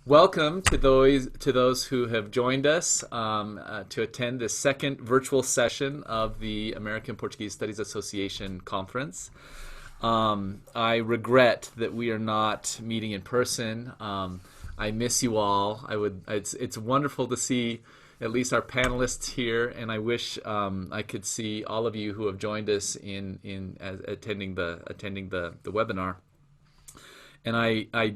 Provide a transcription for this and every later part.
Welcome to those who have joined us to attend this second virtual session of the American Portuguese Studies Association conference. I regret that we are not meeting in person. I miss you all. It's wonderful to see at least our panelists here, and I wish I could see all of you who have joined us in attending the webinar. And I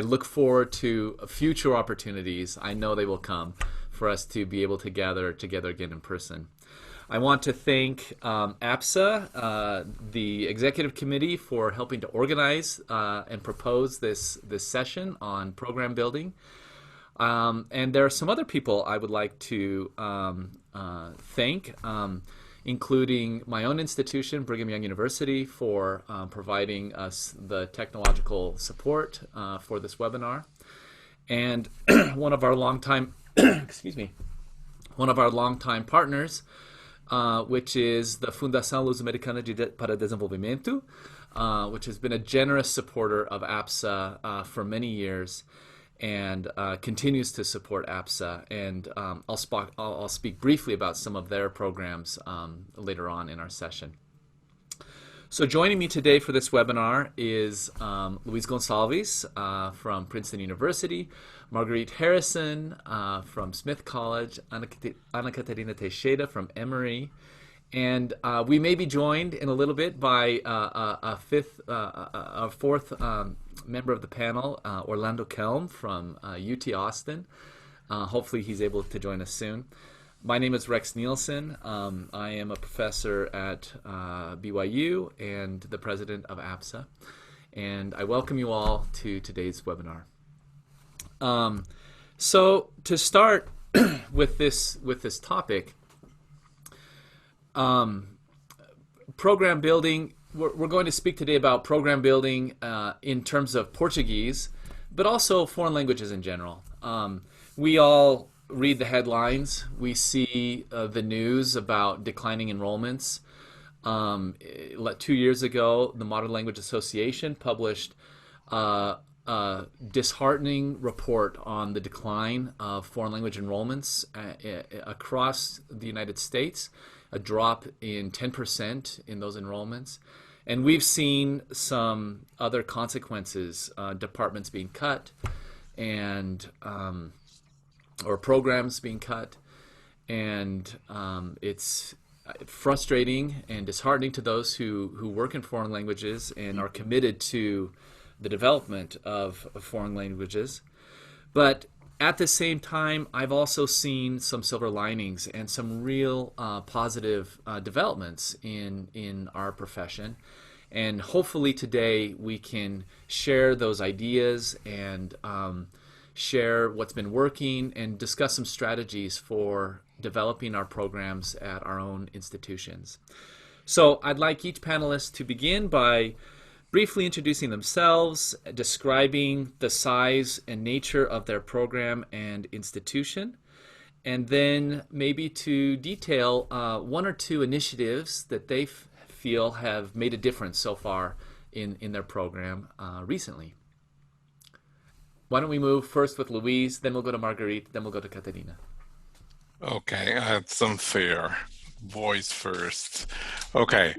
look forward to future opportunities. I know they will come for us to be able to gather together again in person. I want to thank APSA, the executive committee, for helping to organize and propose this session on program building. And there are some other people I would like to thank, including my own institution, Brigham Young University, for providing us the technological support for this webinar. And one of our longtime, one of our longtime partners, which is the Fundação Luso-Americana para Desenvolvimento, which has been a generous supporter of APSA for many years, and continues to support APSA. And I'll speak briefly about some of their programs later on in our session. So joining me today for this webinar is Luís Gonçalves from Princeton University, Marguerite Harrison from Smith College, Ana Catarina Teixeira from Emory, and we may be joined in a little bit by a fourth member of the panel, Orlando Kelm from UT Austin. Hopefully he's able to join us soon. My name is Rex Nielson. I am a professor at BYU and the president of APSA. And I welcome you all to today's webinar. So to start with this topic, program building. We're going to speak today about program building in terms of Portuguese, but also foreign languages in general. We all read the headlines. We see the news about declining enrollments. 2 years ago, the Modern Language Association published a disheartening report on the decline of foreign language enrollments across the United States, a drop in 10% in those enrollments. And we've seen some other consequences, departments being cut and or programs being cut. And it's frustrating and disheartening to those who work in foreign languages and are committed to the development of foreign languages. But at the same time, I've also seen some silver linings and some real positive developments in our profession. And hopefully today we can share those ideas and share what's been working and discuss some strategies for developing our programs at our own institutions. So I'd like each panelist to begin by briefly introducing themselves, describing the size and nature of their program and institution, and then maybe to detail one or two initiatives that they feel have made a difference so far in their program recently. Why don't we move first with Luís, then we'll go to Marguerite, then we'll go to Catarina. Okay, that's unfair. Voice first. Okay.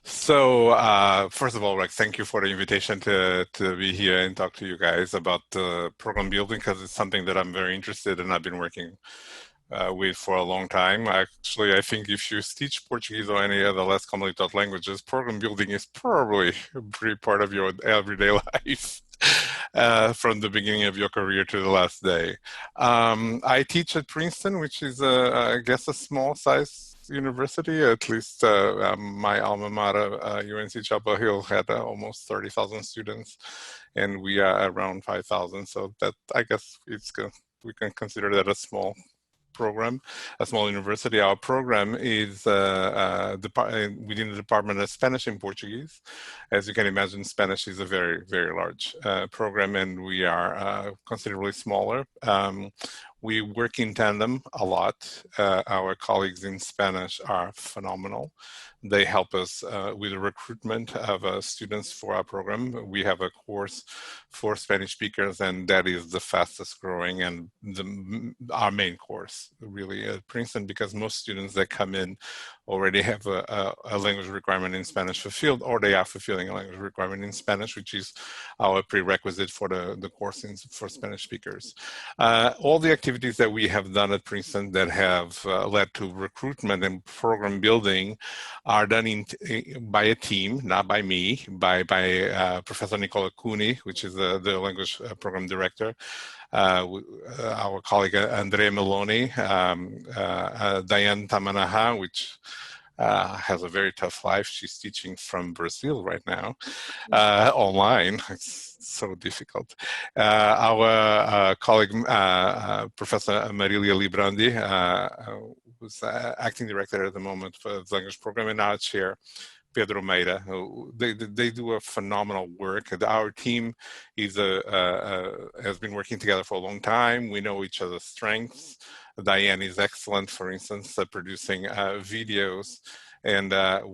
So first of all, Rex, thank you for the invitation to be here and talk to you guys about program building, because it's something that I'm very interested in. I've been working with for a long time. Actually, I think if you teach Portuguese or any other less commonly taught languages, program building is probably a pretty part of your everyday life. From the beginning of your career to the last day. I teach at Princeton, which is, I guess, a small size university. At least my alma mater, UNC Chapel Hill, had almost 30,000 students, and we are around 5,000. So that, I guess, we can consider that a small program, a small university. Our program is within the Department of Spanish and Portuguese. As you can imagine, Spanish is a very, very large program, and we are considerably smaller. We work in tandem a lot. Our colleagues in Spanish are phenomenal. They help us with the recruitment of students for our program. We have a course for Spanish speakers, and that is the fastest growing and our main course, really, at Princeton, because most students that come in already have a language requirement in Spanish fulfilled, or they are fulfilling a language requirement in Spanish, which is our prerequisite for the course for Spanish speakers. All the activities that we have done at Princeton that have led to recruitment and program building are done by a team, not by me, by Professor Nicola Cooney, which is the language program director, our colleague Andrea Meloni, Diane Tamanaha, which has a very tough life. She's teaching from Brazil right now, online. It's so difficult. Our colleague, Professor Marilia Librandi, who's acting director at the moment for the language program, and our chair, Pedro Meira. They do a phenomenal work. Our team has been working together for a long time. We know each other's strengths. Diane is excellent, for instance, producing videos. And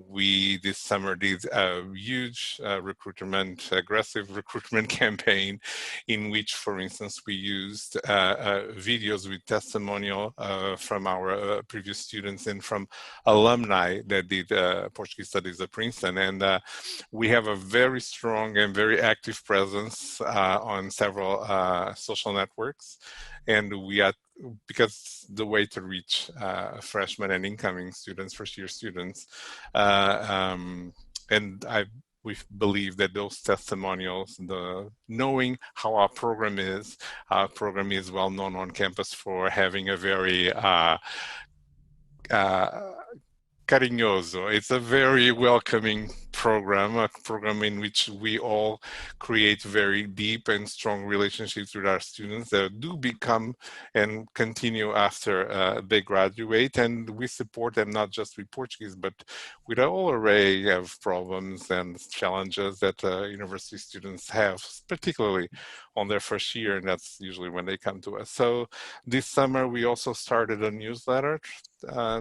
we this summer did a huge aggressive recruitment campaign in which, for instance, we used videos with testimonial from our previous students and from alumni that did Portuguese studies at Princeton. And we have a very strong and very active presence on several social networks. And we are, because the way to reach freshmen and incoming students, first-year students, we believe that those testimonials, knowing how our program is well known on campus for having a very cariñoso. It's a very welcoming program, a program in which we all create very deep and strong relationships with our students that do become and continue after they graduate. And we support them not just with Portuguese, but with a whole array of problems and challenges that university students have, particularly on their first year, and that's usually when they come to us. So this summer, we also started a newsletter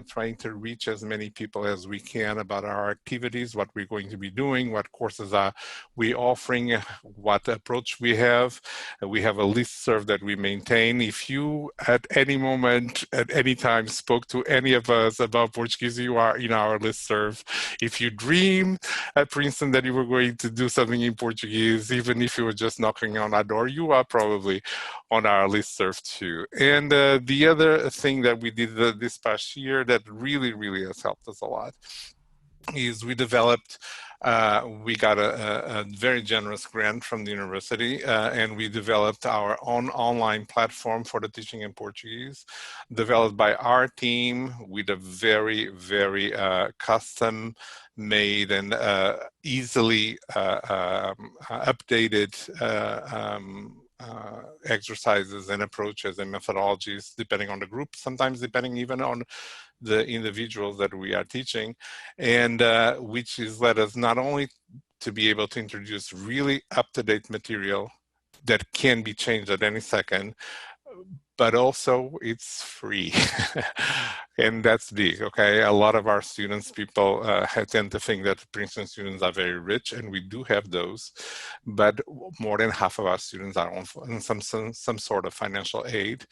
trying to reach as many people as we can about our activities, what we're going to be doing, what courses are we offering, what approach we have. We have a listserv that we maintain. If you at any moment, at any time spoke to any of us about Portuguese, you are in our listserv. If you dream at Princeton that you were going to do something in Portuguese, even if you were just knocking on our door, you are probably on our listserv too. And the other thing that we did this past year that really, really has helped us a lot is we developed, we got a very generous grant from the university, and we developed our own online platform for the teaching in Portuguese, developed by our team with a very, very custom made and easily updated exercises and approaches and methodologies depending on the group, sometimes depending even on the individuals that we are teaching, and which has led us not only to be able to introduce really up-to-date material that can be changed at any second, but also it's free. And that's big, okay? A lot of our students, people tend to think that Princeton students are very rich, and we do have those, but more than half of our students are on some sort of financial aid.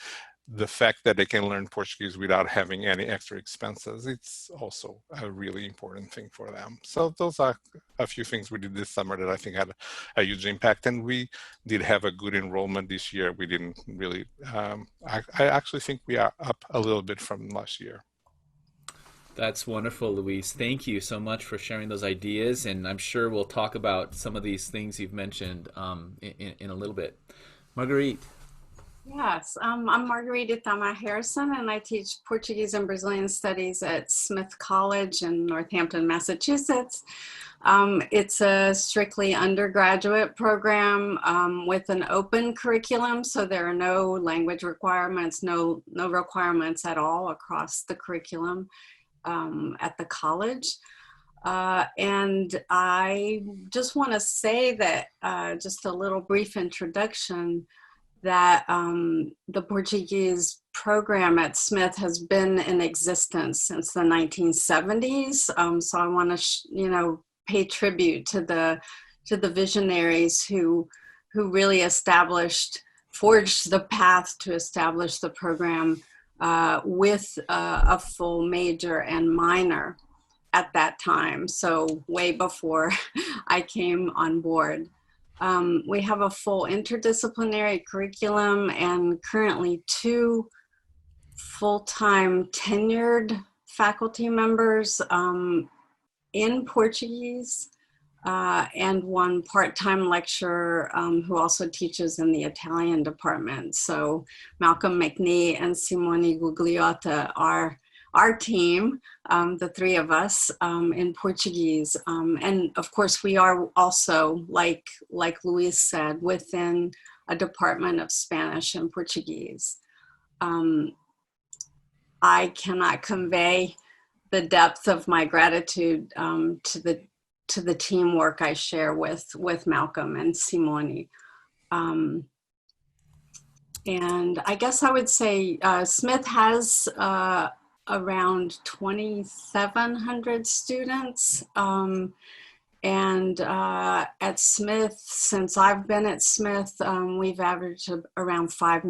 The fact that they can learn Portuguese without having any extra expenses, it's also a really important thing for them. So those are a few things we did this summer that I think had a huge impact. And we did have a good enrollment this year. We didn't really, I actually think we are up a little bit from last year. That's wonderful, Luís. Thank you so much for sharing those ideas. And I'm sure we'll talk about some of these things you've mentioned in a little bit. Marguerite. Yes, I'm Marguerite Itamar Harrison, and I teach Portuguese and Brazilian Studies at Smith College in Northampton, Massachusetts. It's a strictly undergraduate program with an open curriculum, so there are no language requirements, no requirements at all across the curriculum at the college. And I just want to say that, just a little brief introduction, that the Portuguese program at Smith has been in existence since the 1970s. So I want to, pay tribute to the visionaries who really forged the path to establish the program with a full major and minor at that time. So way before I came on board. We have a full interdisciplinary curriculum and currently 2 full-time tenured faculty members in Portuguese and 1 part-time lecturer who also teaches in the Italian department. So Malcolm McNee and Simone Gugliotta are our team, the 3 of us in Portuguese. And of course, we are also, like Luís said, within a department of Spanish and Portuguese. I cannot convey the depth of my gratitude to the teamwork I share with Malcolm and Simone. And I guess I would say Smith has around 2,700 students. And at Smith, since I've been at Smith, we've averaged around 5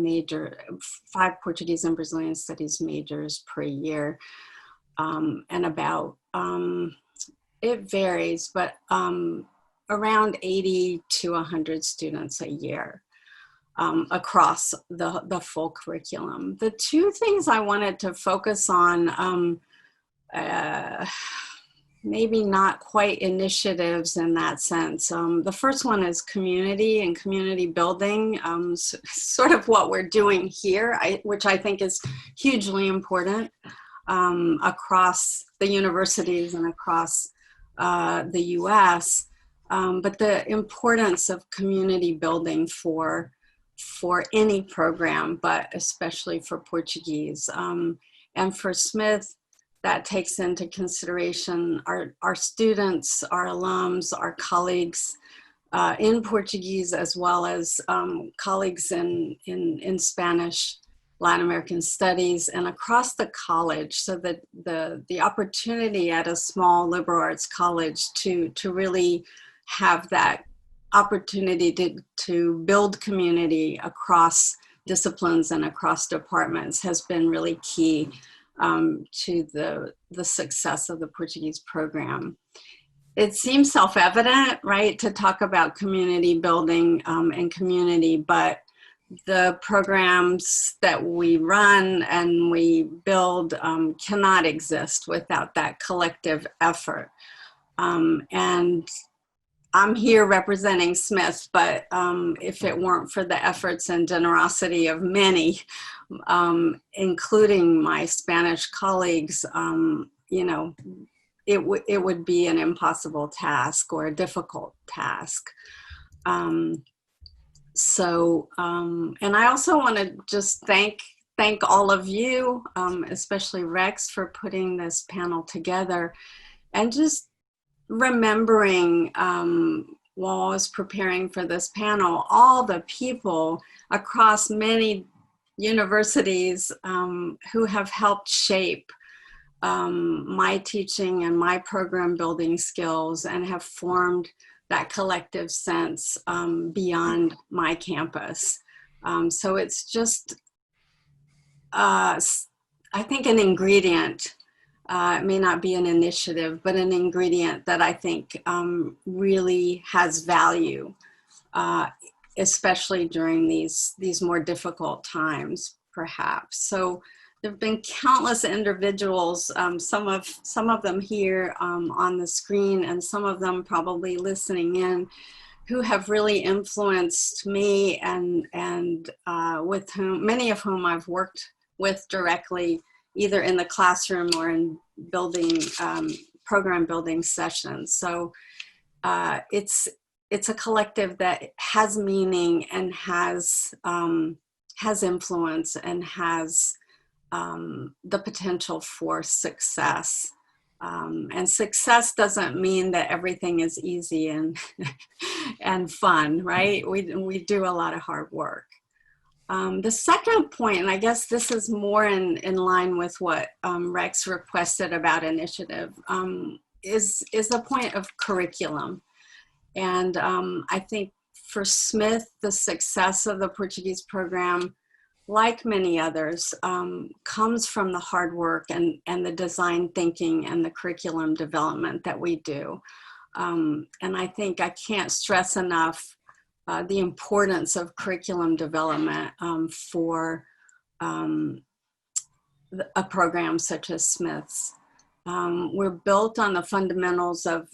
Portuguese and Brazilian studies majors per year. And about, it varies, but around 80 to 100 students a year across the full curriculum. The 2 things I wanted to focus on, maybe not quite initiatives in that sense. The first one is community and community building, sort of what we're doing here, which I think is hugely important across the universities and across the US, but the importance of community building for any program, but especially for Portuguese. And for Smith, that takes into consideration our students, our alums, our colleagues in Portuguese, as well as colleagues in Spanish, Latin American studies, and across the college, so that the opportunity at a small liberal arts college to really have that opportunity to build community across disciplines and across departments has been really key to the success of the Portuguese program. It seems self-evident, right, to talk about community building and community, but the programs that we run and we build cannot exist without that collective effort. And I'm here representing Smith, but if it weren't for the efforts and generosity of many, including my Spanish colleagues, it would be an impossible task or a difficult task. And I also want to just thank all of you, especially Rex, for putting this panel together, and just remembering while I was preparing for this panel, all the people across many universities who have helped shape my teaching and my program building skills and have formed that collective sense beyond my campus. So it's just, I think, an ingredient. It may not be an initiative, but an ingredient that I think really has value, especially during these more difficult times, perhaps. So there have been countless individuals, some of them here on the screen, and some of them probably listening in, who have really influenced me, and with whom, many of whom I've worked with directly, either in the classroom or in building program building sessions. So it's a collective that has meaning and has influence and has the potential for success. And success doesn't mean that everything is easy and and fun, right? We do a lot of hard work. The second point, and I guess this is more in line with what Rex requested about initiative, is the point of curriculum. And I think for Smith, the success of the Portuguese program, like many others, comes from the hard work and the design thinking and the curriculum development that we do. And I think I can't stress enough the importance of curriculum development for a program such as Smith's. We're built on the fundamentals of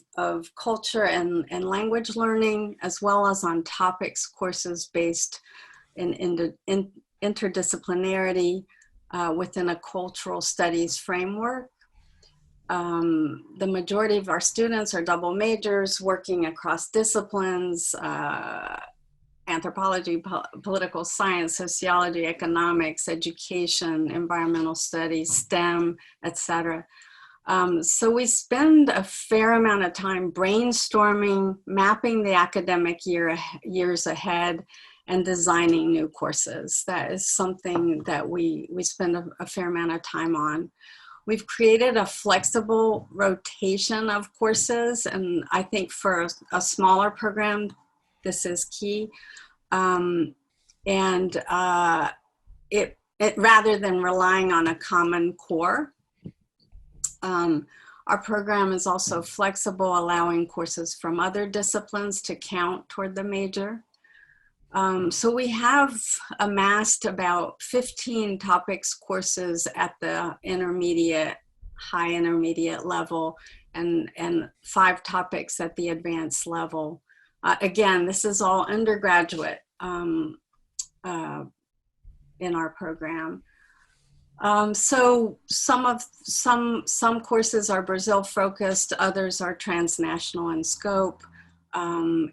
culture and language learning, as well as on topics courses based in interdisciplinarity within a cultural studies framework. The majority of our students are double majors working across disciplines, anthropology, political science, sociology, economics, education, environmental studies, STEM, etc. So we spend a fair amount of time brainstorming, mapping the academic years ahead, and designing new courses. That is something that we spend a fair amount of time on. We've created a flexible rotation of courses, and I think for a smaller program, this is key. It rather than relying on a common core, our program is also flexible, allowing courses from other disciplines to count toward the major. So we have amassed about 15 topics courses at the intermediate, high intermediate level, and 5 topics at the advanced level. Again, this is all undergraduate in our program. So some courses are Brazil focused, others are transnational in scope.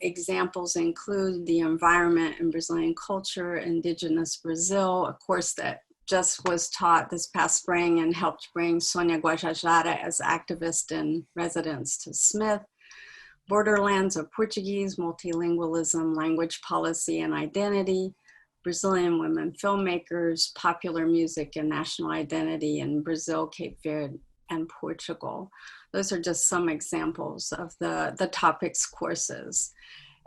Examples include the environment and Brazilian culture, indigenous Brazil, a course that just was taught this past spring and helped bring Sônia Guajajara as activist in residence to Smith. Borderlands of Portuguese, multilingualism, language policy and identity, Brazilian women filmmakers, popular music and national identity in Brazil, Cape Verde, and Portugal. Those are just some examples of the topics courses.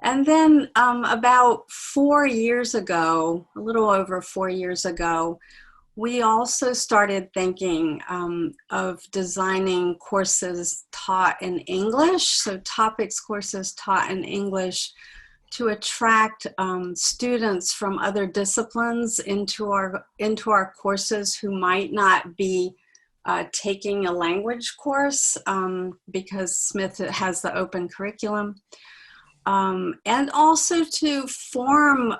And then about 4 years ago, a little over 4 years ago, we also started thinking of designing courses taught in English, so topics courses taught in English, to attract students from other disciplines into our courses who might not be taking a language course because Smith has the open curriculum. And also to form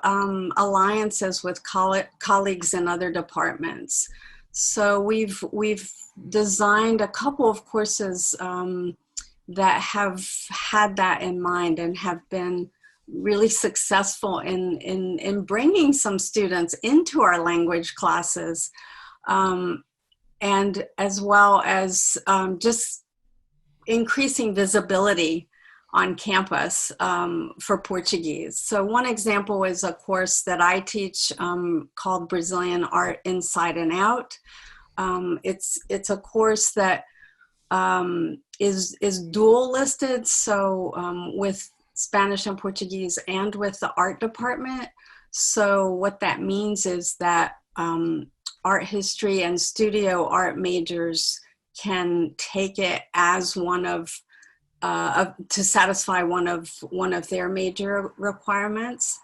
alliances with colleagues in other departments. So we've designed a couple of courses that have had that in mind and have been really successful in bringing some students into our language classes, and as well as just increasing visibility on campus for Portuguese. So one example is a course that I teach called Brazilian Art Inside and Out. It's a course that is dual listed, so with Spanish and Portuguese and with the art department. So what that means is that art history and studio art majors can take it as one of to satisfy one of their major requirements.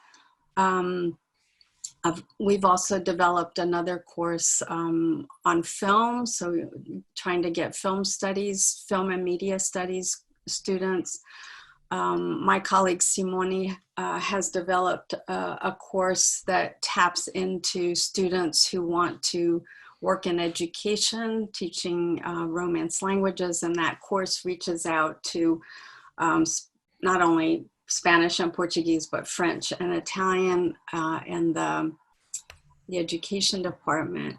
We've also developed another course on film, so trying to get film and media studies students. My colleague Simone has developed a course that taps into students who want to work in education, teaching Romance languages, and that course reaches out to not only Spanish and Portuguese, but French and Italian and the education department.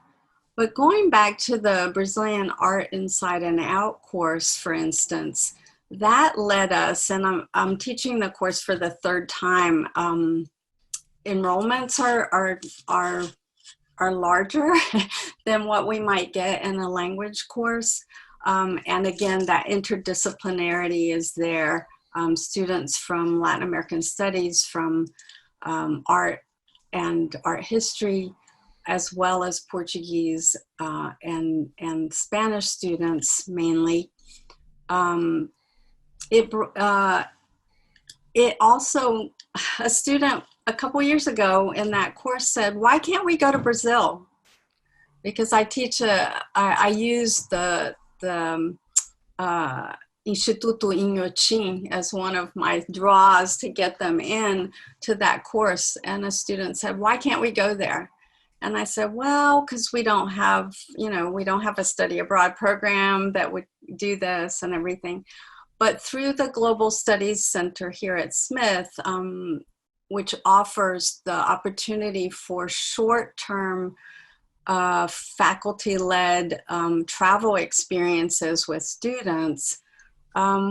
But going back to the Brazilian Art Inside and Out course, for instance, that led us, and I'm teaching the course for the third time enrollments are larger than what we might get in a language course. And again, that interdisciplinarity is there. Students from Latin American studies, from art and art history, as well as Portuguese and Spanish students mainly. It also, a student a couple years ago in that course said, why can't we go to Brazil? Because I teach, I use the Instituto Inhotim as one of my draws to get them in to that course. And a student said, why can't we go there? And I said, well, because we don't have, we don't have a study abroad program that would do this and everything. But through the Global Studies Center here at Smith, which offers the opportunity for short-term faculty-led travel experiences with students,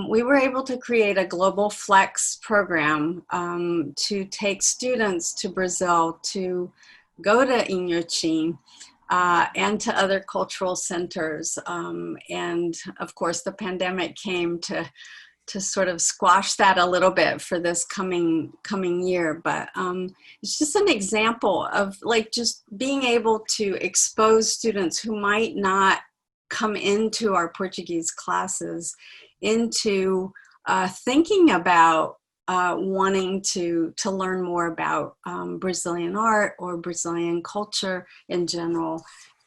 we were able to create a Global Flex program to take students to Brazil to go to Inhotim and to other cultural centers. And of course, the pandemic came to sort of squash that a little bit for this coming year. But it's just an example of like just being able to expose students who might not come into our Portuguese classes into thinking about wanting to learn more about Brazilian art or Brazilian culture in general,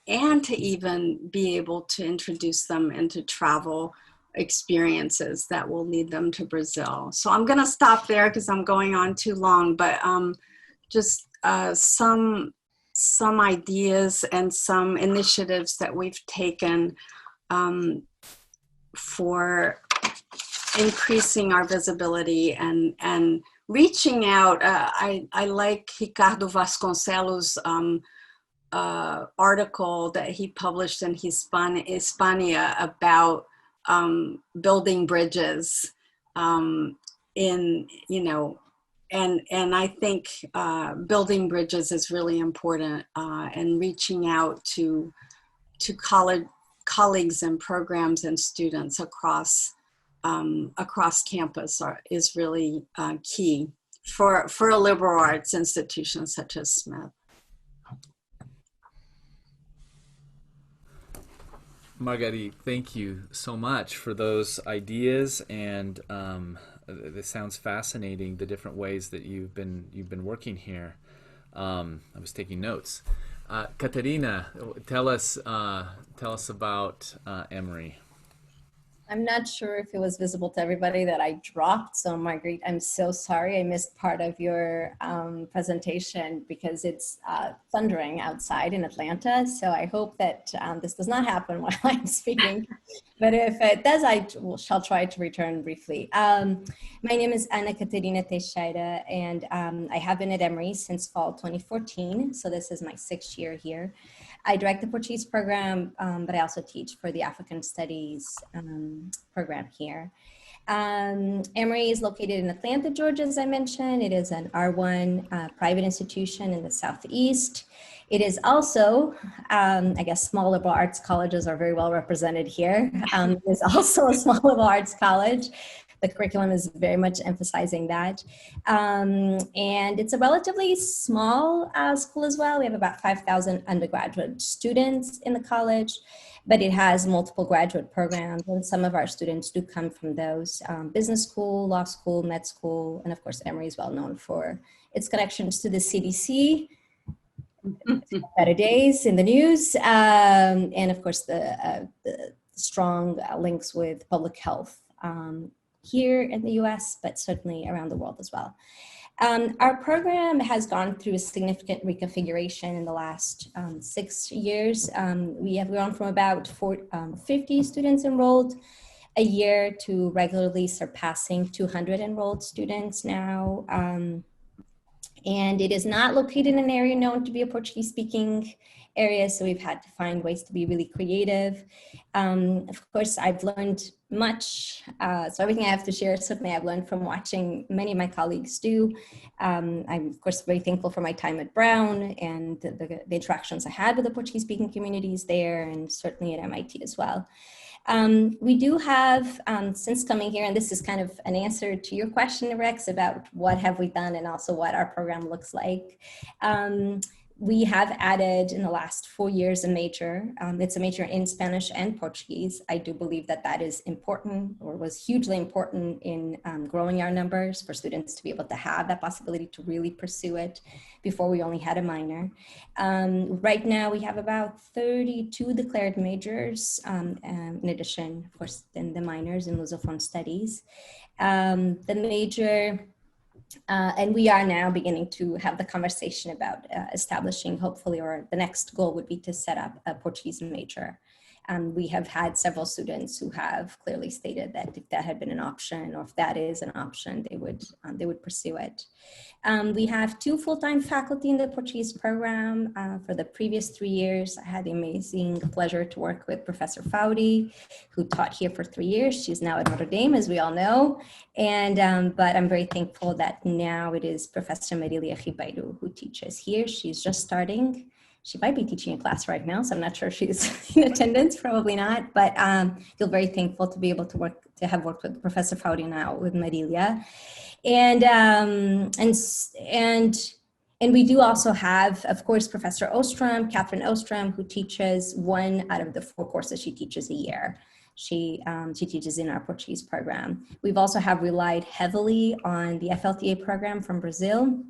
and to even be able to introduce them into travel experiences that will lead them to Brazil. So I'm going to stop there because I'm going on too long, but just some ideas and some initiatives that we've taken for increasing our visibility and reaching out. I like Ricardo Vasconcelos' article that he published in Hispania about building bridges and I think building bridges is really important, and reaching out to colleagues and programs and students across campus is really key for a liberal arts institution such as Smith. Marguerite, thank you so much for those ideas, and this sounds fascinating. The different ways that you've been working here. I was taking notes. Catarina, tell us about Emory. I'm not sure if it was visible to everybody that I dropped. So Marguerite, I'm so sorry. I missed part of your presentation because it's thundering outside in Atlanta. So I hope that this does not happen while I'm speaking. But if it does, I shall try to return briefly. My name is Catarina Teixeira, and I have been at Emory since fall 2014. So this is my 6th year here. I direct the Portuguese program, but I also teach for the African Studies program here. Emory is located in Atlanta, Georgia, as I mentioned. It is an R1 private institution in the Southeast. It is also, I guess small liberal arts colleges are very well represented here. It is also a small liberal arts college. The curriculum is very much emphasizing that. And it's a relatively small school as well. We have about 5,000 undergraduate students in the college, but it has multiple graduate programs, and some of our students do come from those. Business school, law school, med school, and of course, Emory is well known for its connections to the CDC, better days in the news, and of course, the strong links with public health here in the US, but certainly around the world as well. Our program has gone through a significant reconfiguration in the last 6 years. We have gone from about 50 students enrolled a year to regularly surpassing 200 enrolled students now. And it is not located in an area known to be a Portuguese-speaking area, so we've had to find ways to be really creative. Of course, I've learned much, so everything I have to share, certainly I've learned from watching many of my colleagues do. I'm, of course, very thankful for my time at Brown and the interactions I had with the Portuguese-speaking communities there, and certainly at MIT as well. We do have, since coming here, and this is kind of an answer to your question, Rex, about what have we done and also what our program looks like. We have added in the last 4 years a major. It's a major in Spanish and Portuguese. I do believe that that is important, or was hugely important in growing our numbers for students to be able to have that possibility to really pursue it. Before we only had a minor. Right now we have about 32 declared majors, in addition, of course, then the minors in Lusophone studies. The major, and we are now beginning to have the conversation about establishing, hopefully, or the next goal would be to set up a Portuguese major. We have had several students who have clearly stated that if that had been an option, or if that is an option, they would pursue it. We have 2 full-time faculty in the Portuguese program. For the previous 3 years, I had the amazing pleasure to work with Professor Faudi, who taught here for 3 years. She's now at Notre Dame, as we all know. And but I'm very thankful that now it is Professor Marilia Ribeiro who teaches here. She's just starting. She might be teaching a class right now, so I'm not sure if she's in attendance, probably not, but feel very thankful to be able to have worked with Professor Faudi now with Marilia. And we do also have, of course, Professor Ostrom, Catherine Ostrom, who teaches 1 out of the 4 courses she teaches a year. She teaches in our Portuguese program. We've also have relied heavily on the FLTA program from Brazil.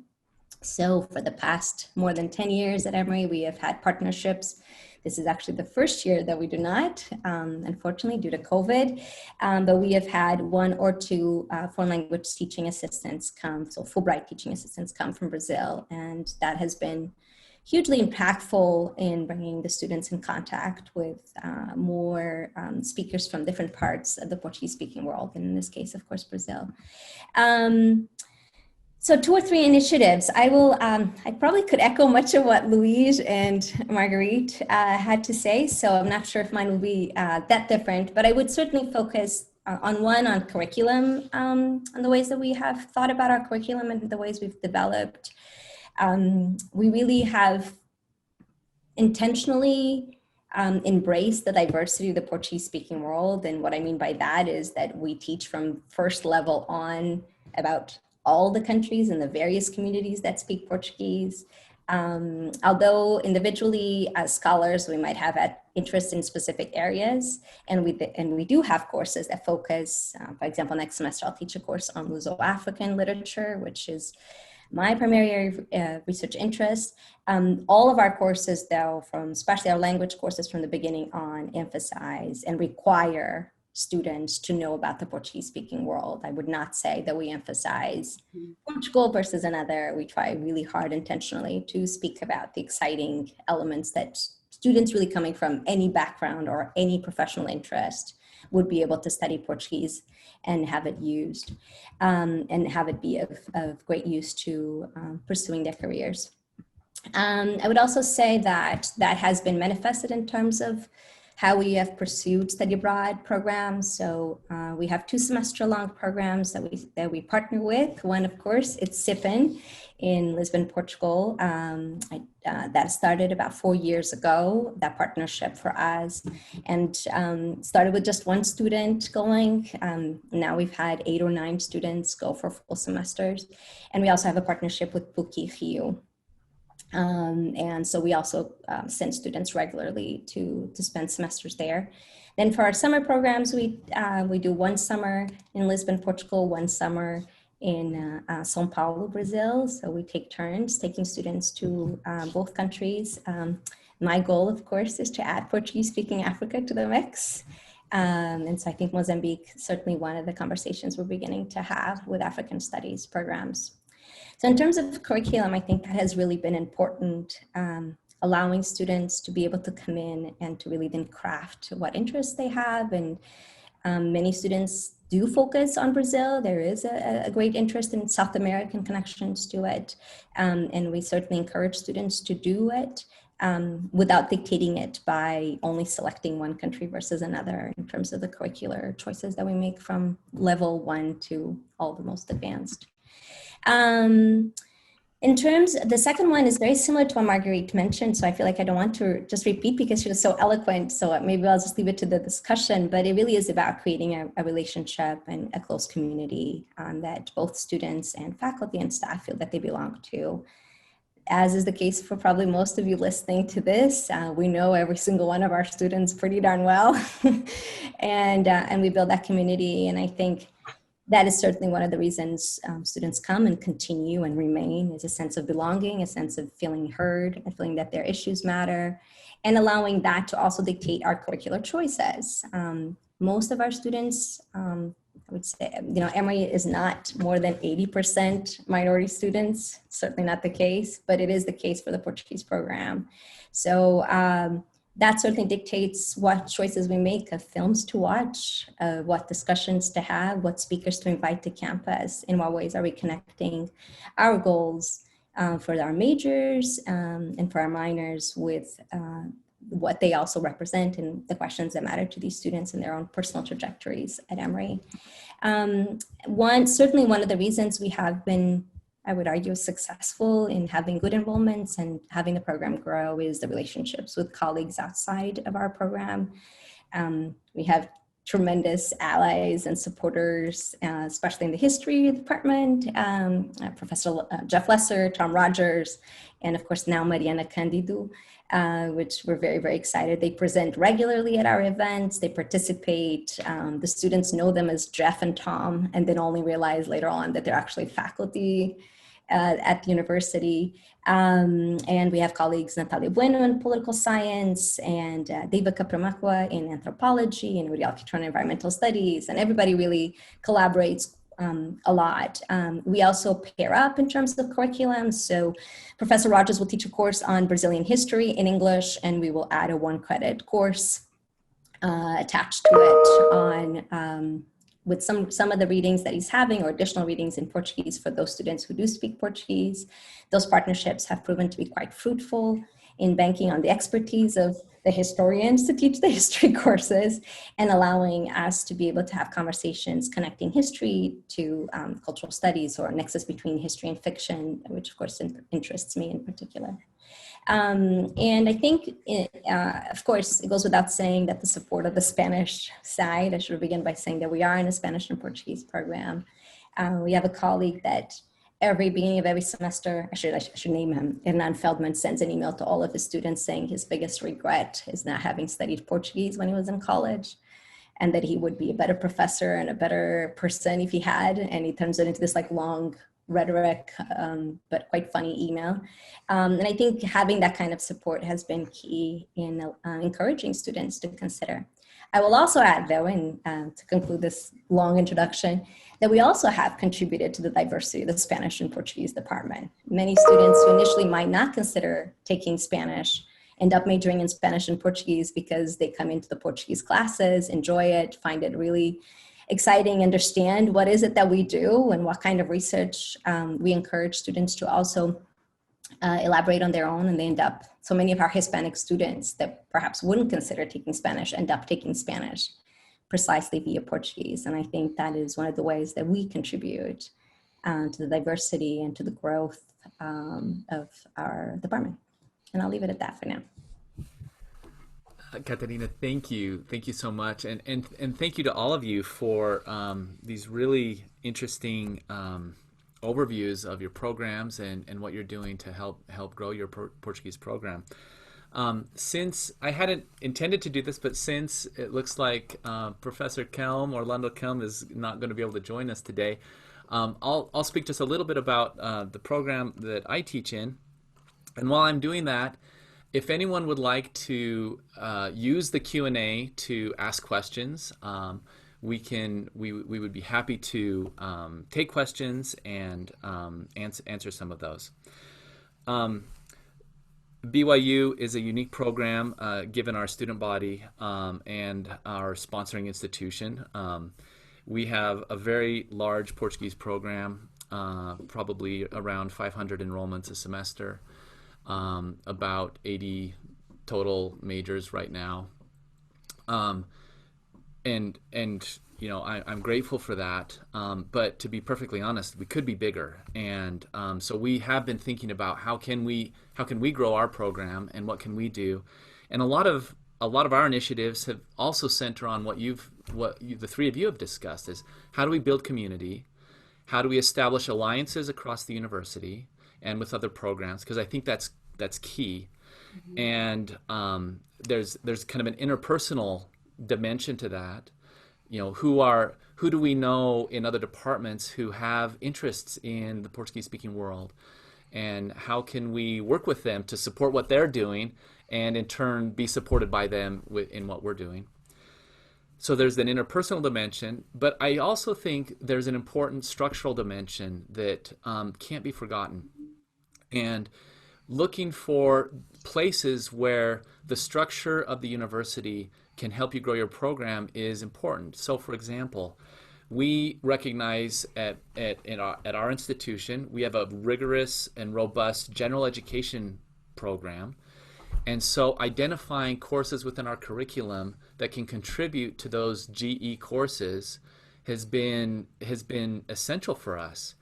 So for the past more than 10 years at Emory, we have had partnerships. This is actually the first year that we do not, unfortunately, due to COVID, but we have had 1 or 2 foreign language teaching assistants come, so Fulbright teaching assistants come from Brazil, and that has been hugely impactful in bringing the students in contact with more speakers from different parts of the Portuguese-speaking world, and in this case, of course, Brazil. So 2 or 3 initiatives. I probably could echo much of what Luís and Marguerite had to say, so I'm not sure if mine will be that different, but I would certainly focus on curriculum, on the ways that we have thought about our curriculum and the ways we've developed. We really have intentionally embraced the diversity of the Portuguese-speaking world, and what I mean by that is that we teach from first level on about all the countries and the various communities that speak Portuguese. Although individually as scholars, we might have interest in specific areas, and we do have courses that focus, for example, next semester I'll teach a course on Luso-African literature, which is my primary area of research interest. All of our courses, though, especially our language courses from the beginning on, emphasize and require students to know about the Portuguese-speaking world. I would not say that we emphasize Portugal versus another. We try really hard intentionally to speak about the exciting elements that students really coming from any background or any professional interest would be able to study Portuguese and have it used, and have it be of great use to pursuing their careers. I would also say that that has been manifested in terms of how we have pursued study abroad programs. So we have 2 semester-long programs that we partner with. One, of course, it's SIPN in Lisbon, Portugal. That started about 4 years ago, that partnership for us, and started with just 1 student going. Now we've had 8 or 9 students go for full semesters. And we also have a partnership with PUC Rio. And so we also send students regularly to spend semesters there. Then for our summer programs, we do 1 summer in Lisbon, Portugal, 1 summer in São Paulo, Brazil. So we take turns taking students to both countries. My goal, of course, is to add Portuguese-speaking Africa to the mix. And so I think Mozambique, certainly one of the conversations we're beginning to have with African studies programs. So in terms of curriculum, I think that has really been important, allowing students to be able to come in and to really then craft what interests they have. And many students do focus on Brazil. There is a great interest in South American connections to it. And we certainly encourage students to do it without dictating it by only selecting one country versus another in terms of the curricular choices that we make from level 1 to all the most advanced. In terms, the second one is very similar to what Marguerite mentioned, so I feel like I don't want to just repeat because she was so eloquent, so maybe I'll just leave it to the discussion, but it really is about creating a relationship and a close community that both students and faculty and staff feel that they belong to. As is the case for probably most of you listening to this, we know every single one of our students pretty darn well, and we build that community, and I think that is certainly one of the reasons students come and continue and remain, is a sense of belonging, a sense of feeling heard, and feeling that their issues matter, and allowing that to also dictate our curricular choices. Most of our students, I would say, Emory is not more than 80% minority students, certainly not the case, but it is the case for the Portuguese program. So that certainly dictates what choices we make of films to watch, what discussions to have, what speakers to invite to campus, in what ways are we connecting our goals for our majors and for our minors with what they also represent and the questions that matter to these students in their own personal trajectories at Emory. Certainly one of the reasons we have been, I would argue, successful in having good enrollments and having the program grow is the relationships with colleagues outside of our program. We have tremendous allies and supporters, especially in the history department, Professor Jeff Lesser, Tom Rogers, and of course now Mariana Candido, which we're very, very excited. They present regularly at our events, they participate, the students know them as Jeff and Tom, and then only realize later on that they're actually faculty at the university. And we have colleagues, Natalia Bueno in political science, and Deva Capramakwa in anthropology, and Uriel Kitron in environmental studies, and everybody really collaborates a lot. We also pair up in terms of curriculum. So Professor Rogers will teach a course on Brazilian history in English, and we will add a 1-credit course attached to it on with some of the readings that he's having, or additional readings in Portuguese for those students who do speak Portuguese. Those partnerships have proven to be quite fruitful in banking on the expertise of the historians to teach the history courses, and allowing us to be able to have conversations connecting history to cultural studies, or nexus between history and fiction, which of course interests me in particular. And I think, of course, it goes without saying that the support of the Spanish side, I should begin by saying that we are in a Spanish and Portuguese program. We have a colleague that every beginning of every semester, I should name him, Hernan Feldman, sends an email to all of his students saying his biggest regret is not having studied Portuguese when he was in college, and that he would be a better professor and a better person if he had. And he turns it into this like long rhetoric, but quite funny email. And I think having that kind of support has been key in encouraging students to consider. I will also add, though, and to conclude this long introduction, that we also have contributed to the diversity of the Spanish and Portuguese department. Many students who initially might not consider taking Spanish end up majoring in Spanish and Portuguese because they come into the Portuguese classes, enjoy it, find it really exciting, understand what is it that we do and what kind of research we encourage students to also elaborate on their own, and they end up, so many of our Hispanic students that perhaps wouldn't consider taking Spanish end up taking Spanish precisely via Portuguese. And I think that is one of the ways that we contribute to the diversity and to the growth of our department. And I'll leave it at that for now. Catarina, thank you so much, and thank you to all of you for these really interesting overviews of your programs and what you're doing to help grow your Portuguese program. Since I hadn't intended to do this, but since it looks like Professor Kelm, Orlando Kelm, is not going to be able to join us today, I'll speak just a little bit about the program that I teach in. And while I'm doing that, if anyone would like to use the Q&A to ask questions, we would be happy to take questions and answer some of those. BYU is a unique program given our student body and our sponsoring institution. We have a very large Portuguese program, probably around 500 enrollments a semester, about 80 total majors right now. And you know, I'm grateful for that. But to be perfectly honest, we could be bigger. And so we have been thinking about how can we grow our program and what can we do. And a lot of our initiatives have also centered on what the three of you have discussed, is how do we build community, how do we establish alliances across the university and with other programs, because I think that's key. Mm-hmm. And there's kind of an interpersonal dimension to that. You know, who do we know in other departments who have interests in the Portuguese speaking world, and how can we work with them to support what they're doing and in turn be supported by them in what we're doing. So there's an interpersonal dimension, but I also think there's an important structural dimension that can't be forgotten. And looking for places where the structure of the university can help you grow your program is important. So for example, we recognize at our institution, we have a rigorous and robust general education program. And so identifying courses within our curriculum that can contribute to those GE courses has been essential for us.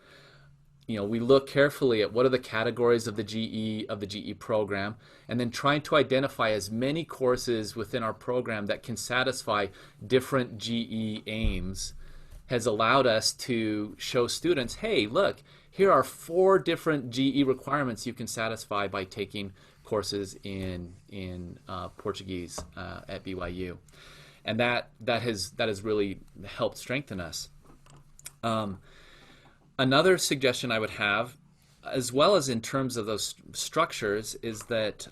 You know, we look carefully at what are the categories of the GE program, and then trying to identify as many courses within our program that can satisfy different GE aims has allowed us to show students, hey, look, here are 4 different GE requirements you can satisfy by taking courses in Portuguese at BYU, and that has really helped strengthen us. Another suggestion I would have, as well as in terms of those structures, is that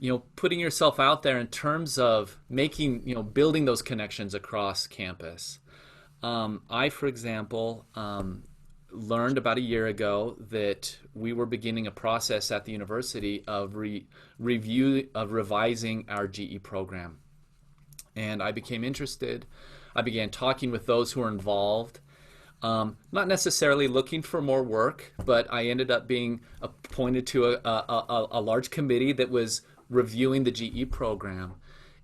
you know, putting yourself out there in terms of making, you know, building those connections across campus. I, for example, learned about a year ago that we were beginning a process at the university of revising our GE program, and I became interested. I began talking with those who were involved. Not necessarily looking for more work, but I ended up being appointed to a large committee that was reviewing the GE program.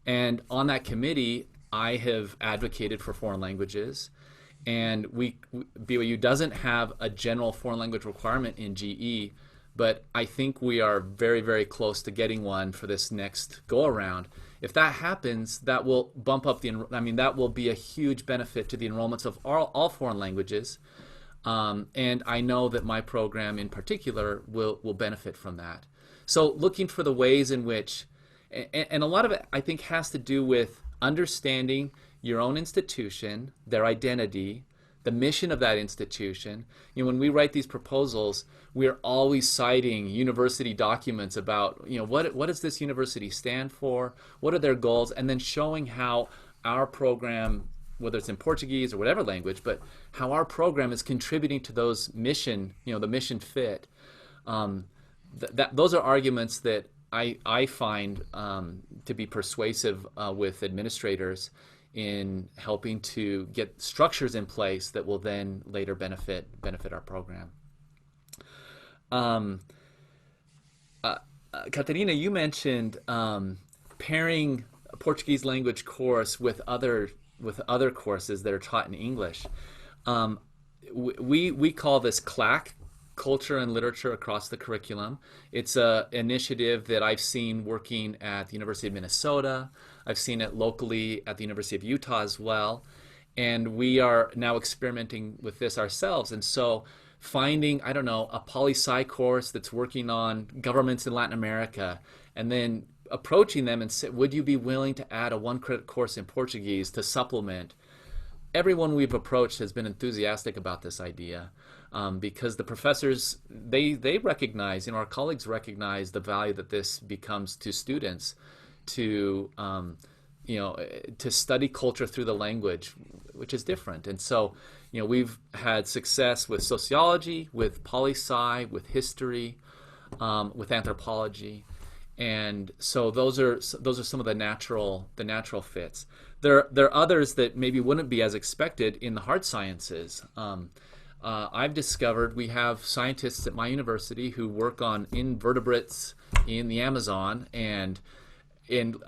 And on that committee, I have advocated for foreign languages. And BYU doesn't have a general foreign language requirement in GE, but I think we are very, very close to getting one for this next go-around. If that happens, that will bump up that will be a huge benefit to the enrollments of all foreign languages. And I know that my program in particular will benefit from that. So looking for the ways in which, and a lot of it I think has to do with understanding your own institution, their identity, the mission of that institution. You know, when we write these proposals, we're always citing university documents about, you know, what does this university stand for, what are their goals, and then showing how our program, whether it's in Portuguese or whatever language, but how our program is contributing to those mission, you know, the mission fit. Those are arguments that I find to be persuasive with administrators in helping to get structures in place that will then later benefit our program. Catarina, you mentioned pairing a Portuguese language course with other courses that are taught in English. We call this CLAC, Culture and Literature Across the Curriculum. It's an initiative that I've seen working at the University of Minnesota. I've seen it locally at the University of Utah as well. And we are now experimenting with this ourselves. And so finding, I don't know, a poli-sci course that's working on governments in Latin America, and then approaching them and say, would you be willing to add a 1-credit course in Portuguese to supplement? Everyone we've approached has been enthusiastic about this idea. Because the professors, they recognize, you know, our colleagues recognize the value that this becomes to students to, you know, to study culture through the language, which is different. And so, you know, we've had success with sociology, with poli-sci, with history, with anthropology. And so those are some of the natural fits. There are others that maybe wouldn't be as expected in the hard sciences. I've discovered we have scientists at my university who work on invertebrates in the Amazon, and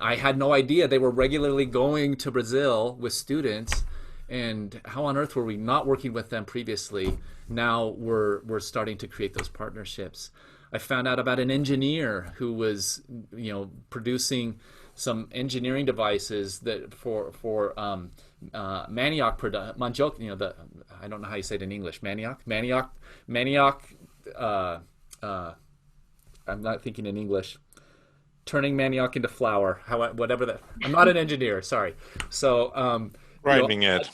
I had no idea they were regularly going to Brazil with students. And how on earth were we not working with them previously? Now we're starting to create those partnerships. I found out about an engineer who was, producing some engineering devices that for manioc manioc. I don't know how you say it in English. Manioc. I'm not thinking in English. Turning manioc into flour. Whatever that. I'm not an engineer. Sorry. So. Grinding it.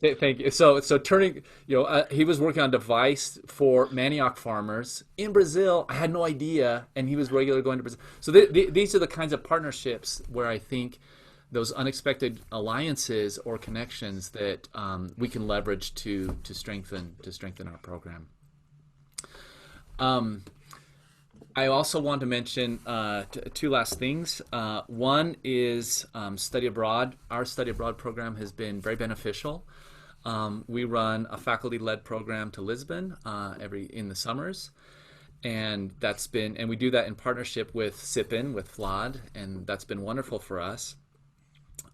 Thank you. So turning, he was working on a device for manioc farmers in Brazil. I had no idea, and he was regularly going to Brazil. So these are the kinds of partnerships where I think those unexpected alliances or connections that we can leverage to strengthen our program. I also want to mention two last things. One is study abroad. Our study abroad program has been very beneficial. We run a faculty-led program to Lisbon in the summers, and we do that in partnership with SIPN, with Vlad, and that's been wonderful for us.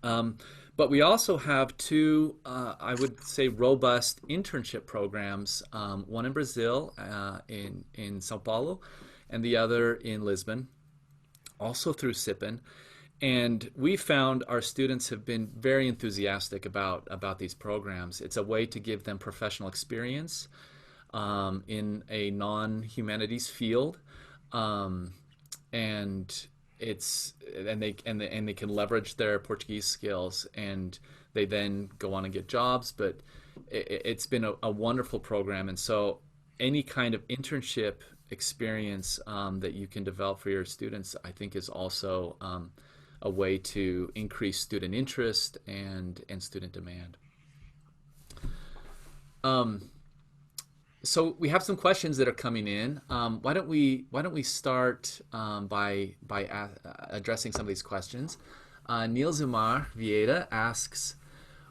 But we also have two, I would say, robust internship programs. One in Brazil, in Sao Paulo, and the other in Lisbon, also through SIPN. And we found our students have been very enthusiastic about these programs. It's a way to give them professional experience in a non-humanities field, and they can leverage their Portuguese skills, and they then go on and get jobs. But it's been a wonderful program, and so any kind of internship experience that you can develop for your students, I think, is also a way to increase student interest and student demand. So we have some questions that are coming in. Why don't we start by addressing some of these questions? Itamar Vieira asks,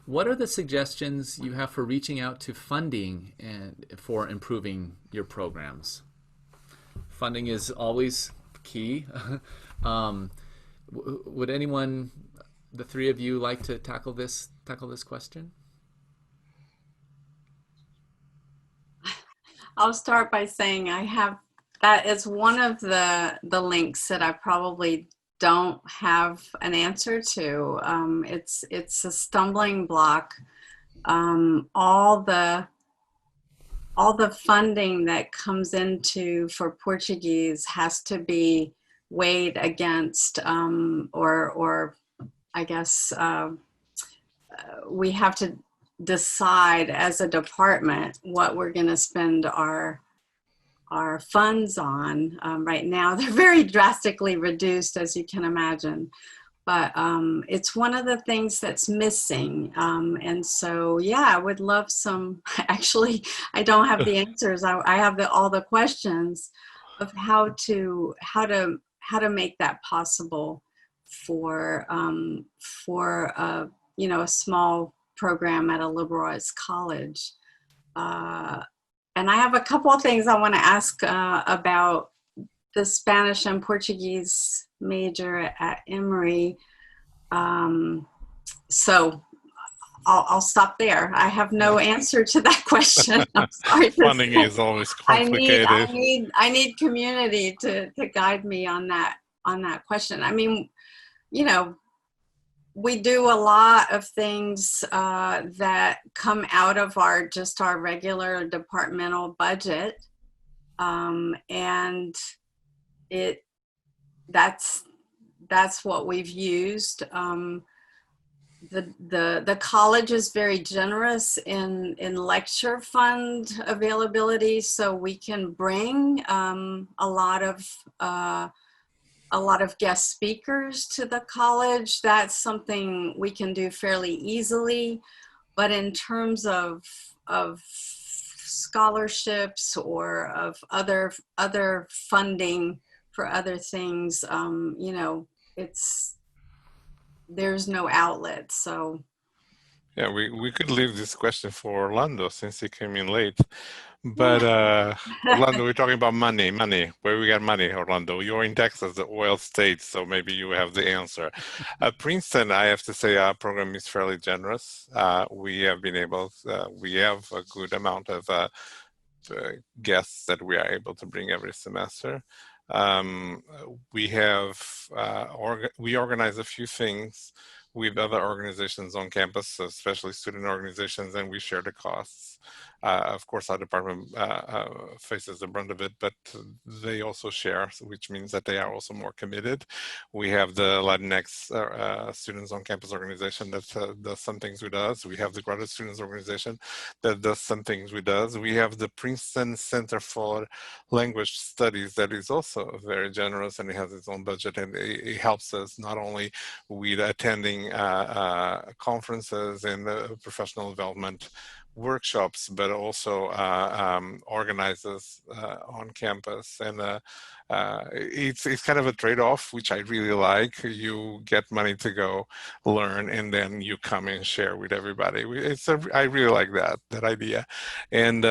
what are the suggestions you have for reaching out to funding and for improving your programs? Funding is always key. Would anyone, the three of you, like to tackle this question? I'll start by saying that is one of the links that I probably don't have an answer to. It's a stumbling block. All the funding that comes into for Portuguese has to be weighed against, or I guess we have to decide as a department what we're going to spend our funds on. Right now, they're very drastically reduced, as you can imagine. But it's one of the things that's missing. And so, yeah, I would love some, actually, I don't have the answers. I have all the questions of how to make that possible for a small program at a liberal arts college. And I have a couple of things I want to ask about the Spanish and Portuguese major at Emory. So I'll stop there. I have no answer to that question. I'm sorry. Funding is always complicated. I need community to guide me on that question. I mean, we do a lot of things that come out of our regular departmental budget, and that's what we've used. The college is very generous in lecture fund availability, so we can bring a lot of guest speakers to the college. That's something we can do fairly easily. But in terms of scholarships or of other funding for other things, you know, there's no outlet. So Yeah, we could leave this question for Orlando since he came in late. But Orlando, we're talking about money. Where we got money, Orlando? You're in Texas, the oil state, so maybe you have the answer. Princeton, I have to say, our program is fairly generous. We have been able, we have a good amount of guests that we are able to bring every semester. We have we organize a few things with other organizations on campus, especially student organizations, and we share the costs. Of course, our department faces the brunt of it, but they also share, which means that they are also more committed. We have the Latinx Students on Campus organization that does some things with us. We have the Graduate Students organization that does some things with us. We have the Princeton Center for Language Studies that is also very generous, and it has its own budget, and it helps us not only with attending conferences and professional development workshops, but also organizes on campus. And it's kind of a trade-off, which I really like. You get money to go learn, and then you come and share with everybody. I really like that idea. And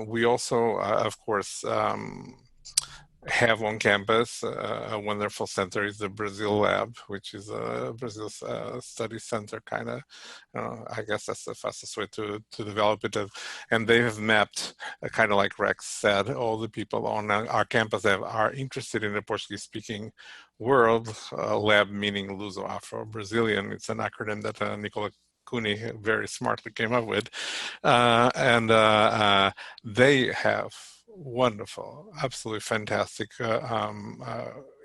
we also, of course, have on campus a wonderful center is the Brazil Lab, which is a Brazil study center, kind of. I guess that's the fastest way to develop it. And they have mapped, kind of like Rex said, all the people on our campus that are interested in the Portuguese-speaking world. Lab meaning Luso-Afro-Brazilian. It's an acronym that Nicola Cooney very smartly came up with. And they have wonderful, absolutely fantastic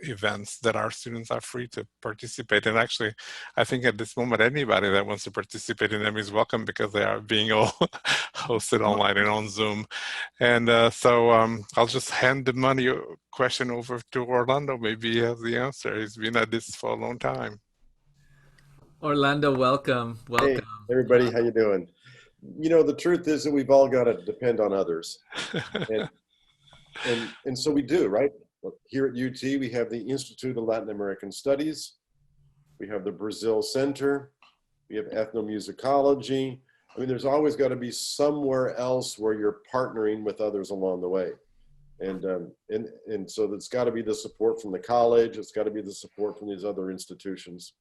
events that our students are free to participate in. Actually, I think at this moment, anybody that wants to participate in them is welcome because they are being all hosted online and on Zoom. And so I'll just hand the money question over to Orlando. Maybe he has the answer. He's been at this for a long time. Orlando, welcome. Hey, everybody, how you doing? You know, the truth is that we've all got to depend on others. And so we do, right? Here at UT, we have the Institute of Latin American Studies. We have the Brazil Center. We have ethnomusicology. I mean, there's always got to be somewhere else where you're partnering with others along the way. And so it's got to be the support from the college. It's got to be the support from these other institutions.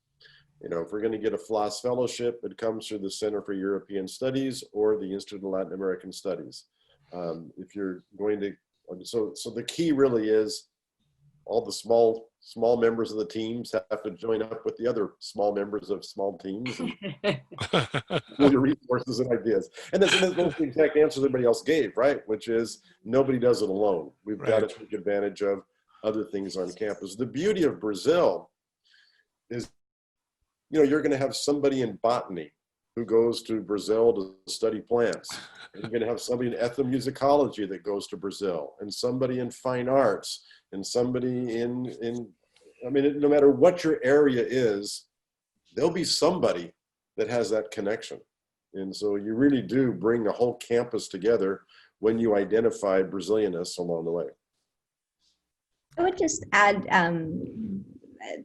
You know, if we're going to get a FLAS fellowship, it comes through the Center for European Studies or the Institute of Latin American Studies. If you're going to, so the key really is all the small members of the teams have to join up with the other small members of small teams and pull your resources and ideas. And that's the exact answer everybody else gave, right? Which is nobody does it alone. We've got to take advantage of other things on campus. The beauty of Brazil is, you know, you're going to have somebody in botany who goes to Brazil to study plants. And you're going to have somebody in ethnomusicology that goes to Brazil, and somebody in fine arts, and somebody in I mean, no matter what your area is, there'll be somebody that has that connection. And so you really do bring the whole campus together when you identify Brazilianists along the way. I would just add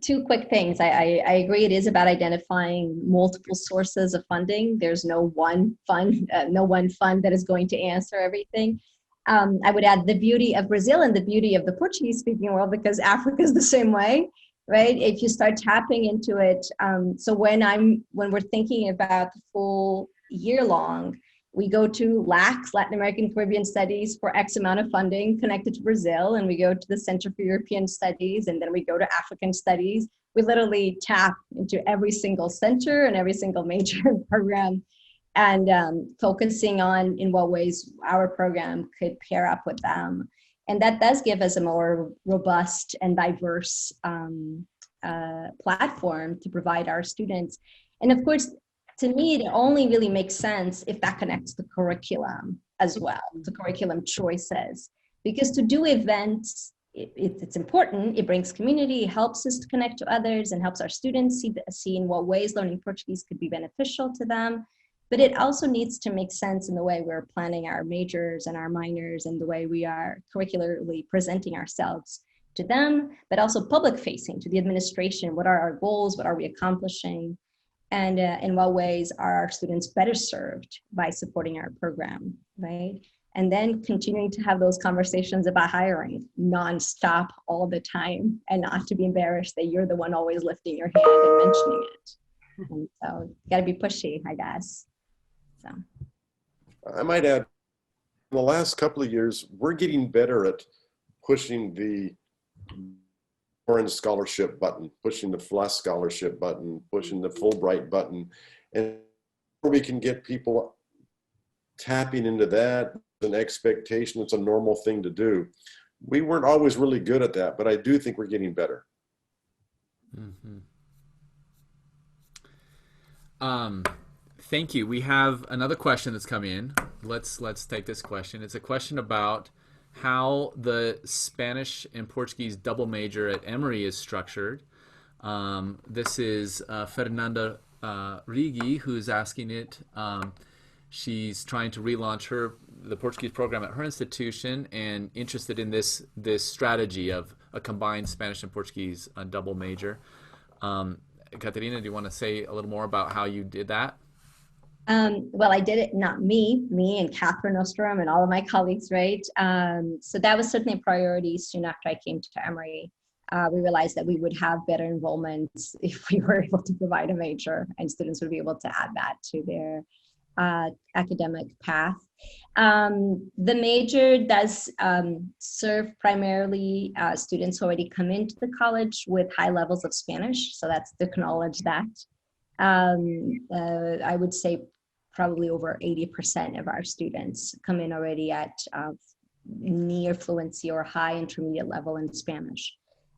two quick things. I agree it is about identifying multiple sources of funding. There's no one fund that is going to answer everything. I would add the beauty of Brazil and the beauty of the Portuguese speaking world, because Africa is the same way, right? If you start tapping into it. So when we're thinking about the full year long, we go to LACS, Latin American Caribbean Studies, for X amount of funding connected to Brazil, and we go to the Center for European Studies, and then we go to African Studies. We literally tap into every single center and every single major program, and focusing on in what ways our program could pair up with them. And that does give us a more robust and diverse platform to provide our students. And of course, to me, it only really makes sense if that connects the curriculum as well, the curriculum choices. Because to do events, it's important. It brings community, it helps us to connect to others, and helps our students see in what ways learning Portuguese could be beneficial to them. But it also needs to make sense in the way we're planning our majors and our minors, and the way we are curricularly presenting ourselves to them, but also public facing to the administration. What are our goals? What are we accomplishing? And in what ways are our students better served by supporting our program, right? And then continuing to have those conversations about hiring nonstop all the time, and not to be embarrassed that you're the one always lifting your hand and mentioning it. And so you got to be pushy, I guess. So I might add, in the last couple of years, we're getting better at pushing the Orange Scholarship button, pushing the FLUS Scholarship button, pushing the Fulbright button, and we can get people tapping into that. An expectation, it's a normal thing to do. We weren't always really good at that, but I do think we're getting better. Thank you. We have another question that's come in. Let's take this question. It's a question about how the Spanish and Portuguese double major at Emory is structured. This is Fernanda Rigi who's asking it. She's trying to relaunch the Portuguese program at her institution and interested in this strategy of a combined Spanish and Portuguese double major. Catarina, do you want to say a little more about how you did that? Well, I did it, not me and Catherine Ostrom and all of my colleagues, right? So that was certainly a priority soon after I came to Emory. We realized that we would have better enrollments if we were able to provide a major, and students would be able to add that to their academic path. The major does serve primarily students who already come into the college with high levels of Spanish, so that's to acknowledge that. I would say probably over 80% of our students come in already at near fluency or high intermediate level in Spanish.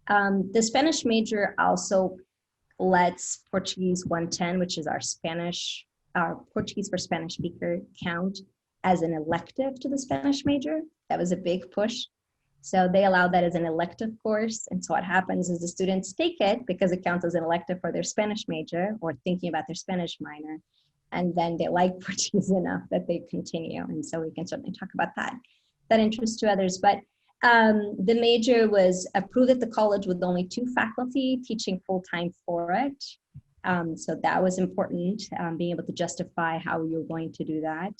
The Spanish major also lets Portuguese 110, which is our Portuguese for Spanish speaker, count as an elective to the Spanish major. That was a big push. So they allow that as an elective course. And so what happens is the students take it because it counts as an elective for their Spanish major or thinking about their Spanish minor. And then they like Portuguese enough that they continue. And so we can certainly talk about that interest to others. But the major was approved at the college with only 2 faculty teaching full-time for it. So that was important, being able to justify how you're going to do that.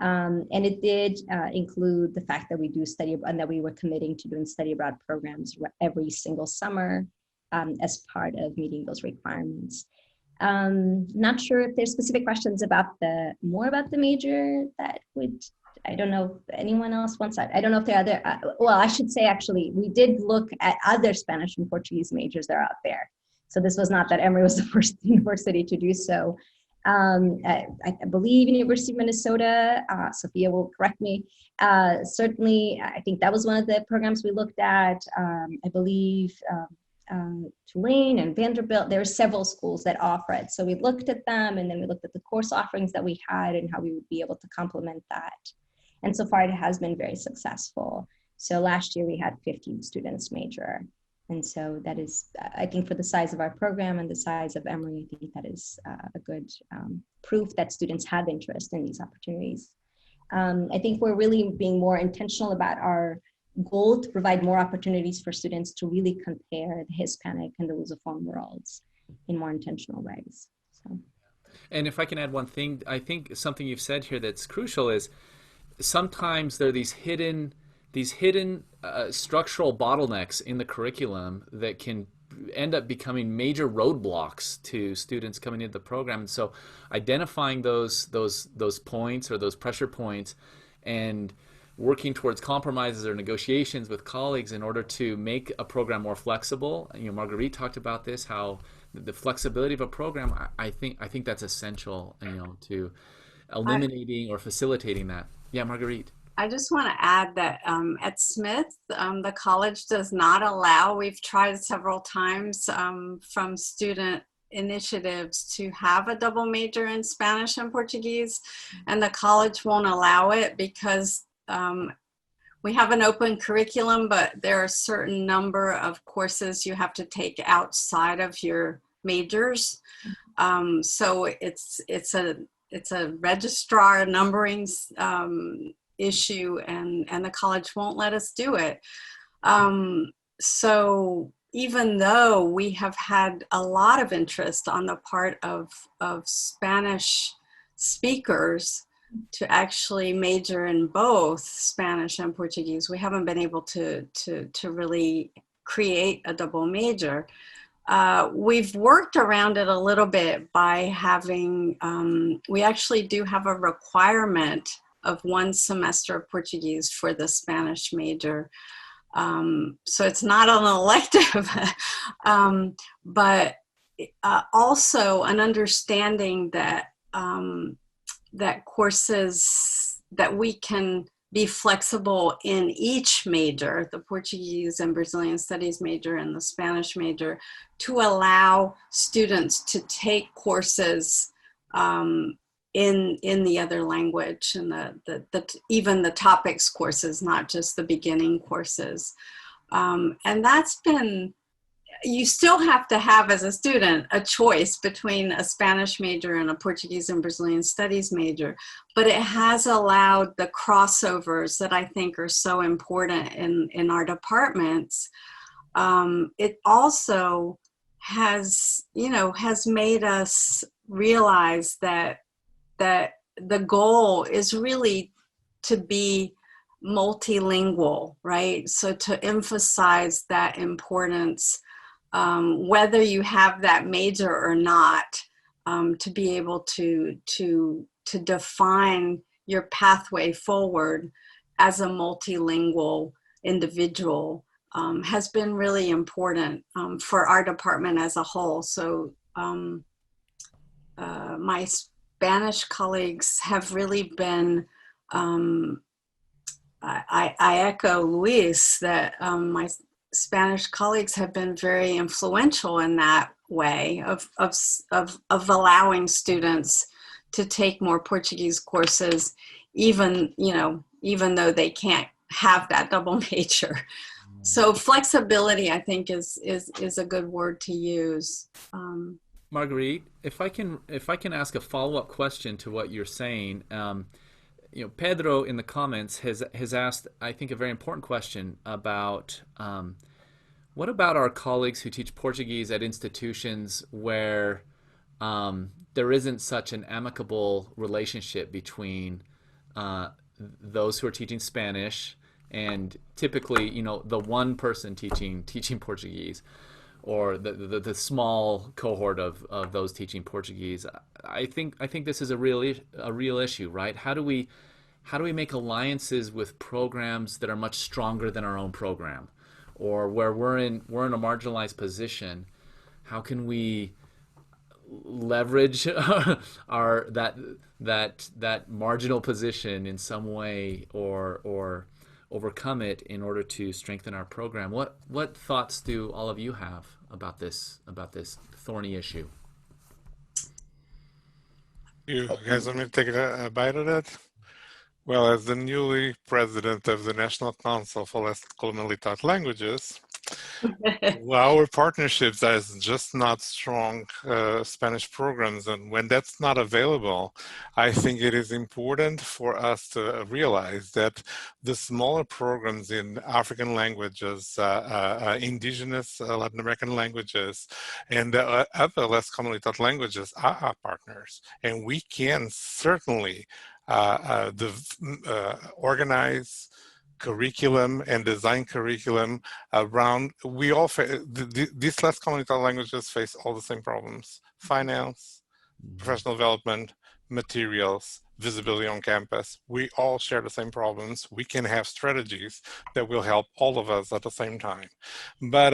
And it did include the fact that we do study and that we were committing to doing study abroad programs every single summer as part of meeting those requirements. Not sure if there's specific questions about more about the major that I don't know if anyone else wants that. I don't know if there are other, well, I should say actually, we did look at other Spanish and Portuguese majors that are out there. So this was not that Emory was the first university to do so. I believe University of Minnesota, Sophia will correct me. Certainly, I think that was one of the programs we looked at. I believe Tulane and Vanderbilt, there were several schools that offer it. So we looked at them, and then we looked at the course offerings that we had and how we would be able to complement that. And so far it has been very successful. So last year we had 15 students major. And so that is, I think for the size of our program and the size of Emory, I think that is a good proof that students have interest in these opportunities. I think we're really being more intentional about our goal to provide more opportunities for students to really compare the Hispanic and the Lusophone worlds in more intentional ways. So. And if I can add one thing, I think something you've said here that's crucial is sometimes there are these hidden structural bottlenecks in the curriculum that can end up becoming major roadblocks to students coming into the program. And so identifying those points or those pressure points and working towards compromises or negotiations with colleagues in order to make a program more flexible. You know, Marguerite talked about this, how the flexibility of a program, I think that's essential, you know, to eliminating or facilitating that. Yeah, Marguerite. I just want to add that at Smith, the college does not allow, we've tried several times from student initiatives to have a double major in Spanish and Portuguese, and the college won't allow it because we have an open curriculum, but there are a certain number of courses you have to take outside of your majors. So it's a registrar numbering issue, and the college won't let us do it. so even though we have had a lot of interest on the part of Spanish speakers to actually major in both Spanish and Portuguese, we haven't been able to really create a double major. We've worked around it a little bit by having, we actually do have a requirement of 1 semester of Portuguese for the Spanish major. So it's not an elective, but also an understanding that that courses, that we can be flexible in each major, the Portuguese and Brazilian Studies major and the Spanish major, to allow students to take courses in the other language, and even the topics courses, not just the beginning courses. And that's been, you still have to have as a student a choice between a Spanish major and a Portuguese and Brazilian Studies major, but it has allowed the crossovers that I think are so important in our departments. It also has, has made us realize that the goal is really to be multilingual, right? So to emphasize that importance, whether you have that major or not, to be able to define your pathway forward as a multilingual individual has been really important for our department as a whole. So my Spanish colleagues have really been, I echo Luís, that my Spanish colleagues have been very influential in that way of allowing students to take more Portuguese courses, even though they can't have that double major. So flexibility, I think, is a good word to use. Marguerite, if I can ask a follow-up question to what you're saying, Pedro in the comments has asked, I think, a very important question about what about our colleagues who teach Portuguese at institutions where there isn't such an amicable relationship between those who are teaching Spanish and typically, the one person teaching Portuguese, or the small cohort of those teaching Portuguese. I think this is a real issue, right? How do we make alliances with programs that are much stronger than our own program, or where we're in a marginalized position? How can we leverage our that marginal position in some way, or overcome it in order to strengthen our program? What thoughts do all of you have about this thorny issue? You guys want me to take a bite of that? Well, as the newly president of the National Council for Less Colonially Taught Languages, our partnerships are just not strong Spanish programs, and when that's not available, I think it is important for us to realize that the smaller programs in African languages, indigenous Latin American languages, and other less commonly taught languages are our partners, and we can certainly organize curriculum and design curriculum around. We all these less commonly taught languages face all the same problems: finance, professional development, materials, visibility on campus. We all share the same problems. We can have strategies that will help all of us at the same time. But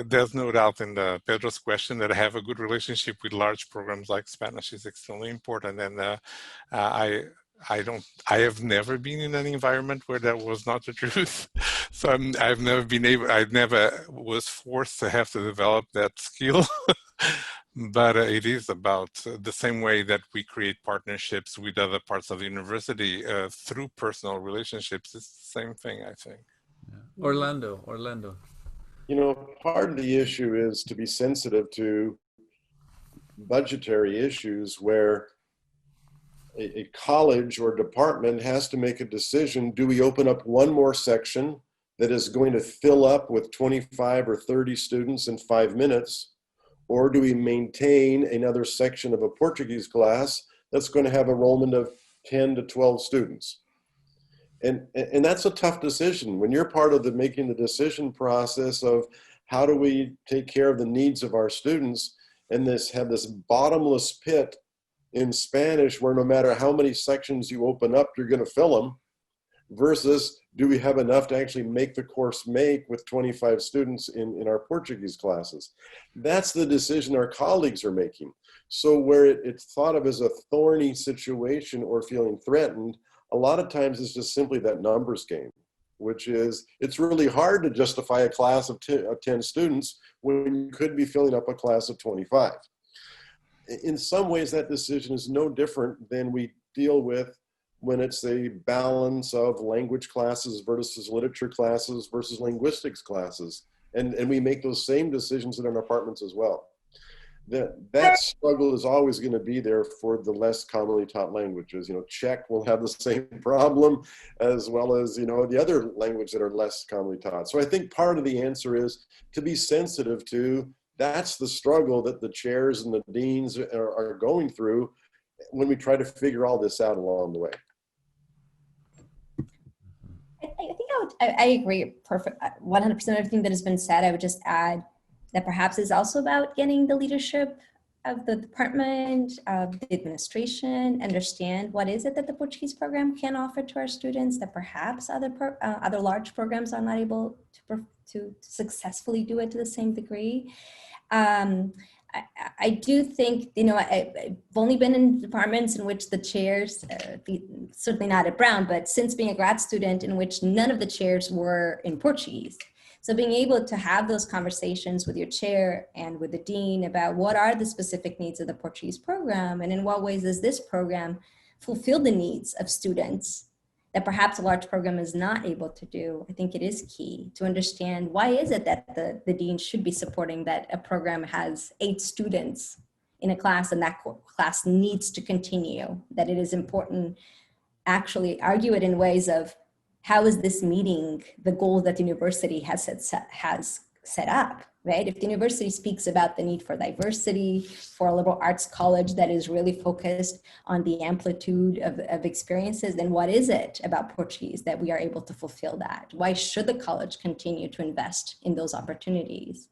there's no doubt in Pedro's question that I have a good relationship with large programs like Spanish is extremely important, and I have never been in an environment where that was not the truth. So I never was forced to have to develop that skill. But it is about the same way that we create partnerships with other parts of the university through personal relationships. It's the same thing, I think. Yeah. Orlando. Part of the issue is to be sensitive to budgetary issues where a college or department has to make a decision. Do we open up one more section that is going to fill up with 25 or 30 students in 5 minutes? Or do we maintain another section of a Portuguese class that's going to have enrollment of 10 to 12 students? And that's a tough decision. When you're part of making the decision process of how do we take care of the needs of our students, and have this bottomless pit in Spanish where no matter how many sections you open up, you're going to fill them, versus do we have enough to actually make the course with 25 students in our Portuguese classes? That's the decision our colleagues are making. So where it's thought of as a thorny situation or feeling threatened, a lot of times it's just simply that numbers game, which is, it's really hard to justify a class of 10 students when you could be filling up a class of 25. In some ways, that decision is no different than we deal with when it's a balance of language classes versus literature classes versus linguistics classes. And we make those same decisions in our departments as well. That struggle is always going to be there for the less commonly taught languages. Czech will have the same problem, as well as, the other languages that are less commonly taught. So I think part of the answer is to be sensitive to, that's the struggle that the chairs and the deans are going through when we try to figure all this out along the way. I agree 100% everything that has been said. I would just add that perhaps it's also about getting the leadership of the department, of the administration, understand what is it that the Portuguese program can offer to our students that perhaps other large programs are not able to successfully do it to the same degree. I do think, I've only been in departments in which the chairs, certainly not at Brown, but since being a grad student, in which none of the chairs were in Portuguese. So being able to have those conversations with your chair and with the dean about what are the specific needs of the Portuguese program, and in what ways does this program fulfill the needs of students that perhaps a large program is not able to do, I think it is key to understand why is it that the dean should be supporting that a program has 8 students in a class and that class needs to continue, that it is important, actually argue it in ways of how is this meeting the goals that the university has set up, right? If the university speaks about the need for diversity, for a liberal arts college that is really focused on the amplitude of experiences, then what is it about Portuguese that we are able to fulfill that? Why should the college continue to invest in those opportunities?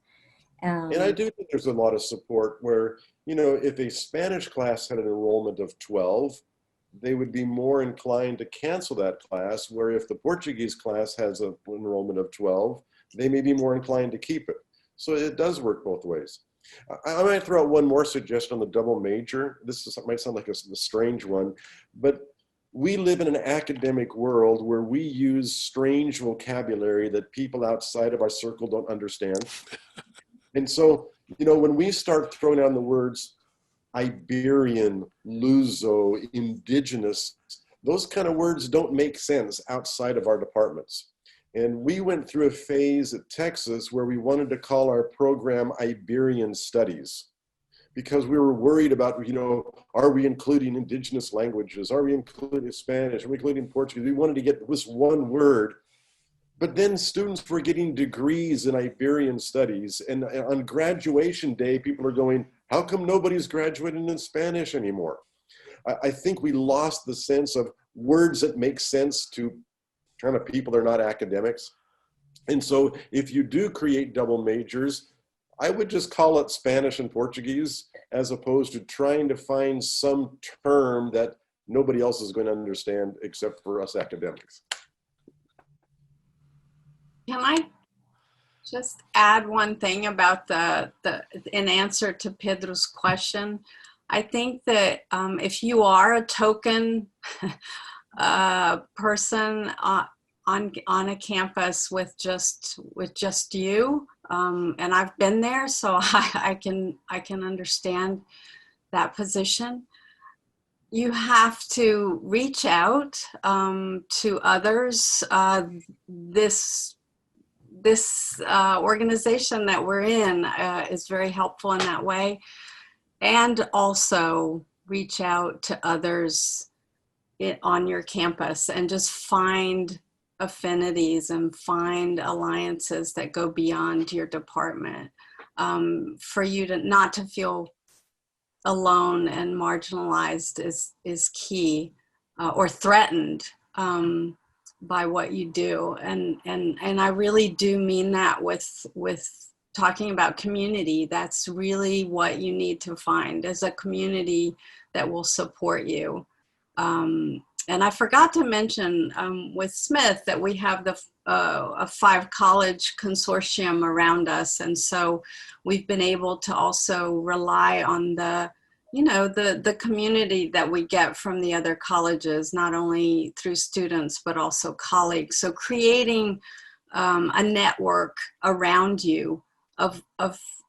And I do think there's a lot of support where, if a Spanish class had an enrollment of 12, they would be more inclined to cancel that class, where if the Portuguese class has an enrollment of 12, they may be more inclined to keep it. So it does work both ways. I might throw out one more suggestion on the double major. Might sound like a strange one, but we live in an academic world where we use strange vocabulary that people outside of our circle don't understand. And so, when we start throwing out the words Iberian, Luso, indigenous, those kind of words don't make sense outside of our departments. And we went through a phase at Texas where we wanted to call our program Iberian Studies, because we were worried about, are we including indigenous languages? Are we including Spanish? Are we including Portuguese? We wanted to get this one word. But then students were getting degrees in Iberian Studies. And on graduation day, people are going, how come nobody's graduating in Spanish anymore? I think we lost the sense of words that make sense to kind of people that are not academics. And so if you do create double majors, I would just call it Spanish and Portuguese, as opposed to trying to find some term that nobody else is going to understand except for us academics. Can I just add one thing about in answer to Pedro's question? I think that if you are a token person on a campus with just you, and I've been there, so I can understand that position. You have to reach out to others. This organization that we're in is very helpful in that way, and also reach out to others on your campus and just find affinities and find alliances that go beyond your department, for you to not to feel alone and marginalized is key, or threatened by what you do. And I really do mean that with talking about community. That's really what you need to find, is a community that will support you. And I forgot to mention with Smith that we have a 5-college consortium around us. And so we've been able to also rely on the community that we get from the other colleges, not only through students, but also colleagues. So creating a network around you of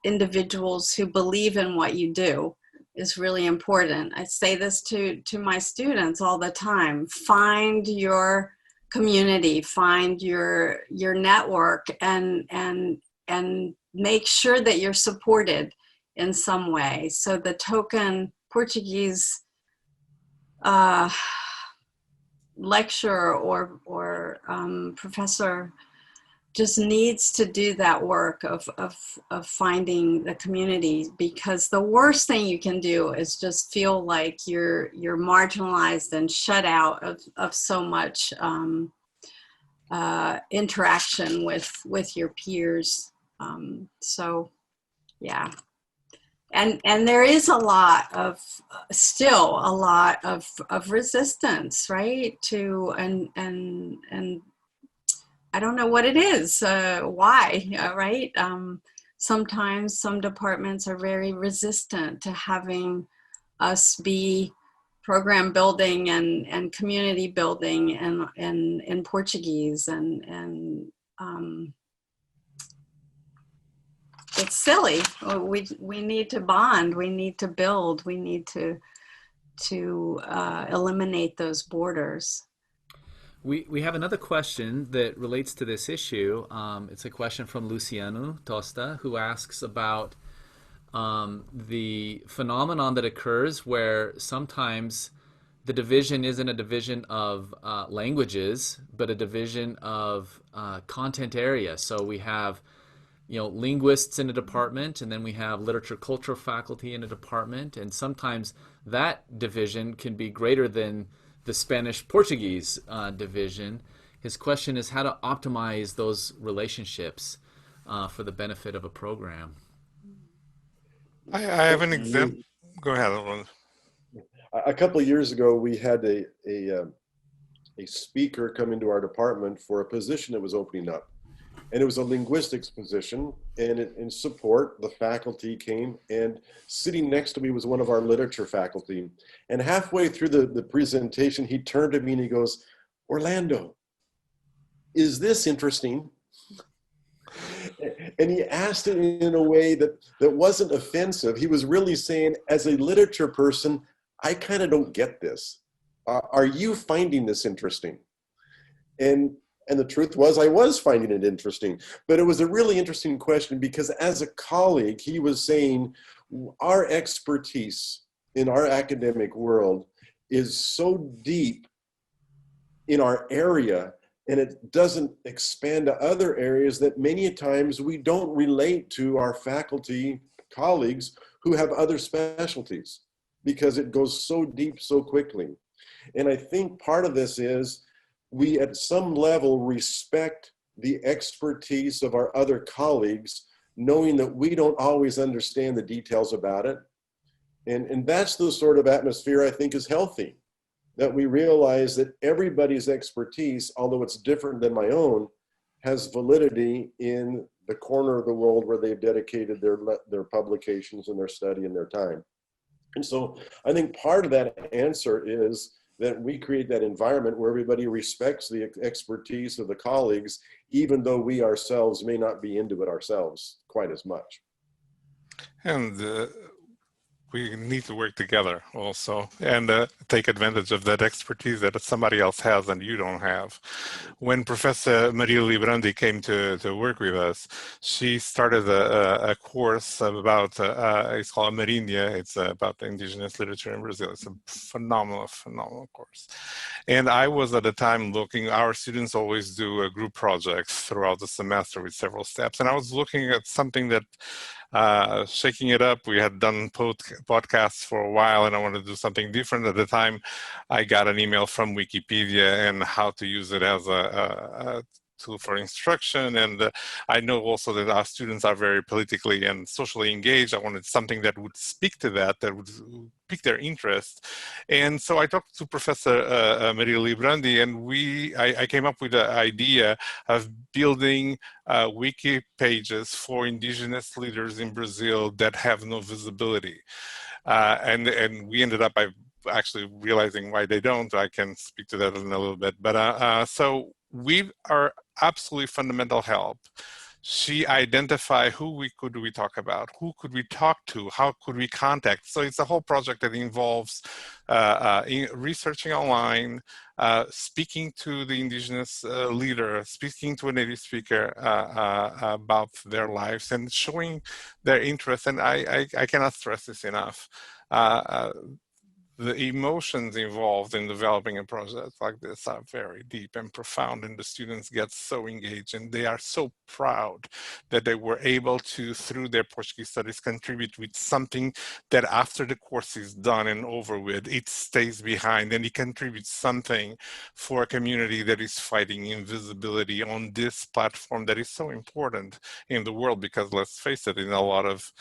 individuals who believe in what you do is really important. I say this to my students all the time: find your community, find your network, and make sure that you're supported in some way. So the token Portuguese lecturer or professor just needs to do that work of finding the community, because the worst thing you can do is just feel like you're marginalized and shut out of so much interaction with your peers. So yeah. And there is still a lot of resistance, right? And I don't know what it is, why, right? Sometimes some departments are very resistant to having us be program building and community building in Portuguese, and it's silly. We need to bond. We need to build. We need to eliminate those borders. We have another question that relates to this issue. It's a question from Luciano Tosta, who asks about the phenomenon that occurs where sometimes the division isn't a division of languages, but a division of content area. So we have linguists in a department, and then we have literature culture faculty in a department, and sometimes that division can be greater than the Spanish-Portuguese division. His question is how to optimize those relationships for the benefit of a program. I have an example. Go ahead. A couple of years ago, we had a speaker come into our department for a position that was opening up. And it was a linguistics position, and in support, the faculty came, and sitting next to me was one of our literature faculty. And halfway through the presentation, he turned to me and he goes, "Orlando, is this interesting?" And he asked it in a way that wasn't offensive. He was really saying, as a literature person, I kind of don't get this. Are you finding this interesting? And the truth was, I was finding it interesting. But it was a really interesting question, because as a colleague, he was saying, our expertise in our academic world is so deep in our area, and it doesn't expand to other areas, that many times we don't relate to our faculty colleagues who have other specialties, because it goes so deep so quickly. And I think part of this is we at some level respect the expertise of our other colleagues, knowing that we don't always understand the details about it. And that's the sort of atmosphere I think is healthy, that we realize that everybody's expertise, although it's different than my own, has validity in the corner of the world where they've dedicated their publications and their study and their time. And so I think part of that answer is that we create that environment where everybody respects the expertise of the colleagues, even though we ourselves may not be into it ourselves quite as much. And we need to work together also and take advantage of that expertise that somebody else has and you don't have. When Professor Maria Librandi came to work with us, she started a course about, it's called Marinha. It's about the indigenous literature in Brazil. It's a phenomenal course. And I was at the time looking, our students always do group projects throughout the semester with several steps. And I was looking at something that, shaking it up, we had done podcasts for a while and I wanted to do something different. At the time, I got an email from Wikipedia and how to use it as a tool for instruction. And I know also that our students are very politically and socially engaged. I wanted something that would speak to that would pique their interest. And so I talked to Professor Maria Librandi, and I came up with the idea of building wiki pages for indigenous leaders in Brazil that have no visibility. And we ended up by actually realizing why they don't. I can speak to that in a little bit. But so we are absolutely fundamental help. She identified who could we talk about, who could we talk to, how could we contact. So it's a whole project that involves researching online, speaking to the indigenous leader, speaking to a native speaker about their lives and showing their interest. And I cannot stress this enough. The emotions involved in developing a project like this are very deep and profound, and the students get so engaged and they are so proud that they were able to, through their Portuguese studies, contribute with something that after the course is done and over with, it stays behind and it contributes something for a community that is fighting invisibility on this platform that is so important in the world, because let's face it, in a lot of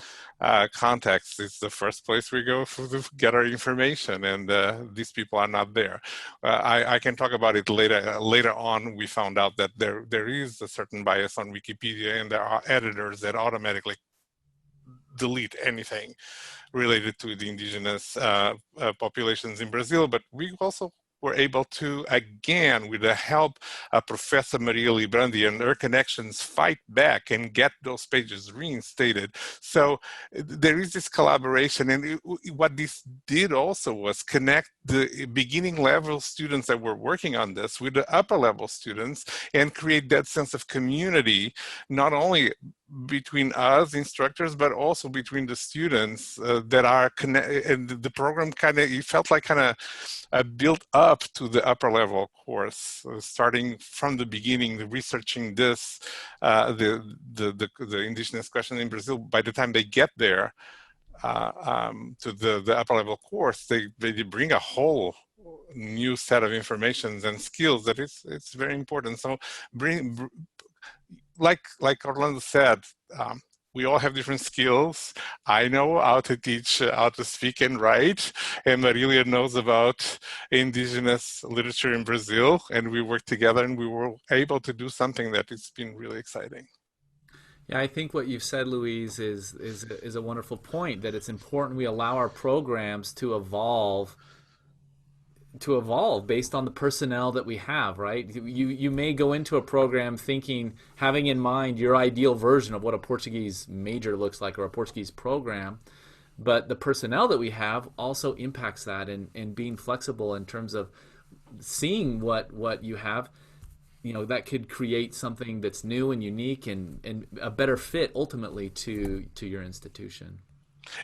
contexts, it's the first place we go to get our information. And these people are not there. I can talk about it later. Later on, we found out that there is a certain bias on Wikipedia, and there are editors that automatically delete anything related to the indigenous populations in Brazil. But we also were able to, again, with the help of Professor Maria Librandi and her connections, fight back and get those pages reinstated. So there is this collaboration, and what this did also was connect the beginning level students that were working on this with the upper level students and create that sense of community, not only between us instructors, but also between the students that are connected. And the program it felt like built up to the upper level course, starting from the beginning, researching this, the indigenous question in Brazil. By the time they get there to the upper level course, they bring a whole new set of informations and skills that it's very important. So like Orlando said, we all have different skills. I know how to teach, how to speak and write, and Marilia knows about indigenous literature in Brazil, and we worked together and we were able to do something that has been really exciting. Yeah, I think what you've said, Luís, is a wonderful point, that it's important we allow our programs to evolve based on the personnel that we have, right? You may go into a program having in mind your ideal version of what a Portuguese major looks like or a Portuguese program, but the personnel that we have also impacts that, and being flexible in terms of seeing what you have, that could create something that's new and unique and a better fit ultimately to your institution.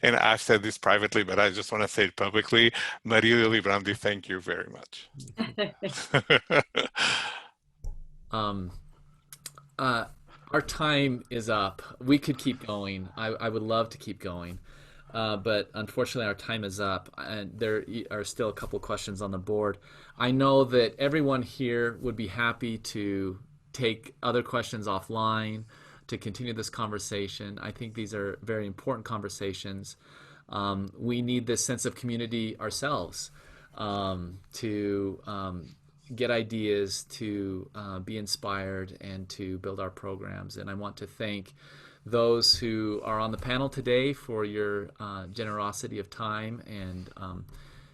And I've said this privately, but I just want to say it publicly. Maria Librandi, thank you very much. Our time is up. We could keep going. I would love to keep going. But unfortunately, our time is up, and there are still a couple questions on the board. I know that everyone here would be happy to take other questions offline to continue this conversation. I think these are very important conversations. We need this sense of community ourselves to get ideas, to be inspired, and to build our programs. And I want to thank those who are on the panel today for your generosity of time and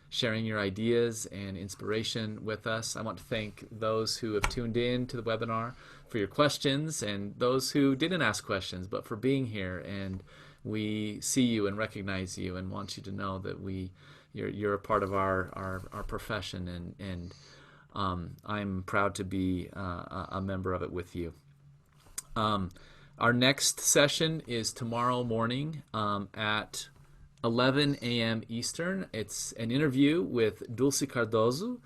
sharing your ideas and inspiration with us. I want to thank those who have tuned in to the webinar for your questions, and those who didn't ask questions but for being here and we see you and recognize you and want you to know that you're a part of our profession, and I'm proud to be a member of it with you. Our next session is tomorrow morning at 11 a.m. Eastern. It's an interview with Dulce Cardoso,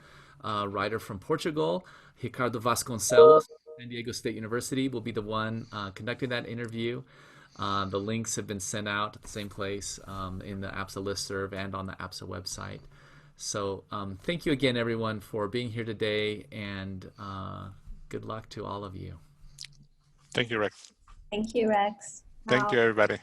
a writer from Portugal. Ricardo Vasconcelos, San Diego State University, will be the one conducting that interview. The links have been sent out at the same place in the APSA listserv and on the APSA website. So thank you again, everyone, for being here today, and good luck to all of you. Thank you, Rex. Thank you, Rex. Thank you, everybody.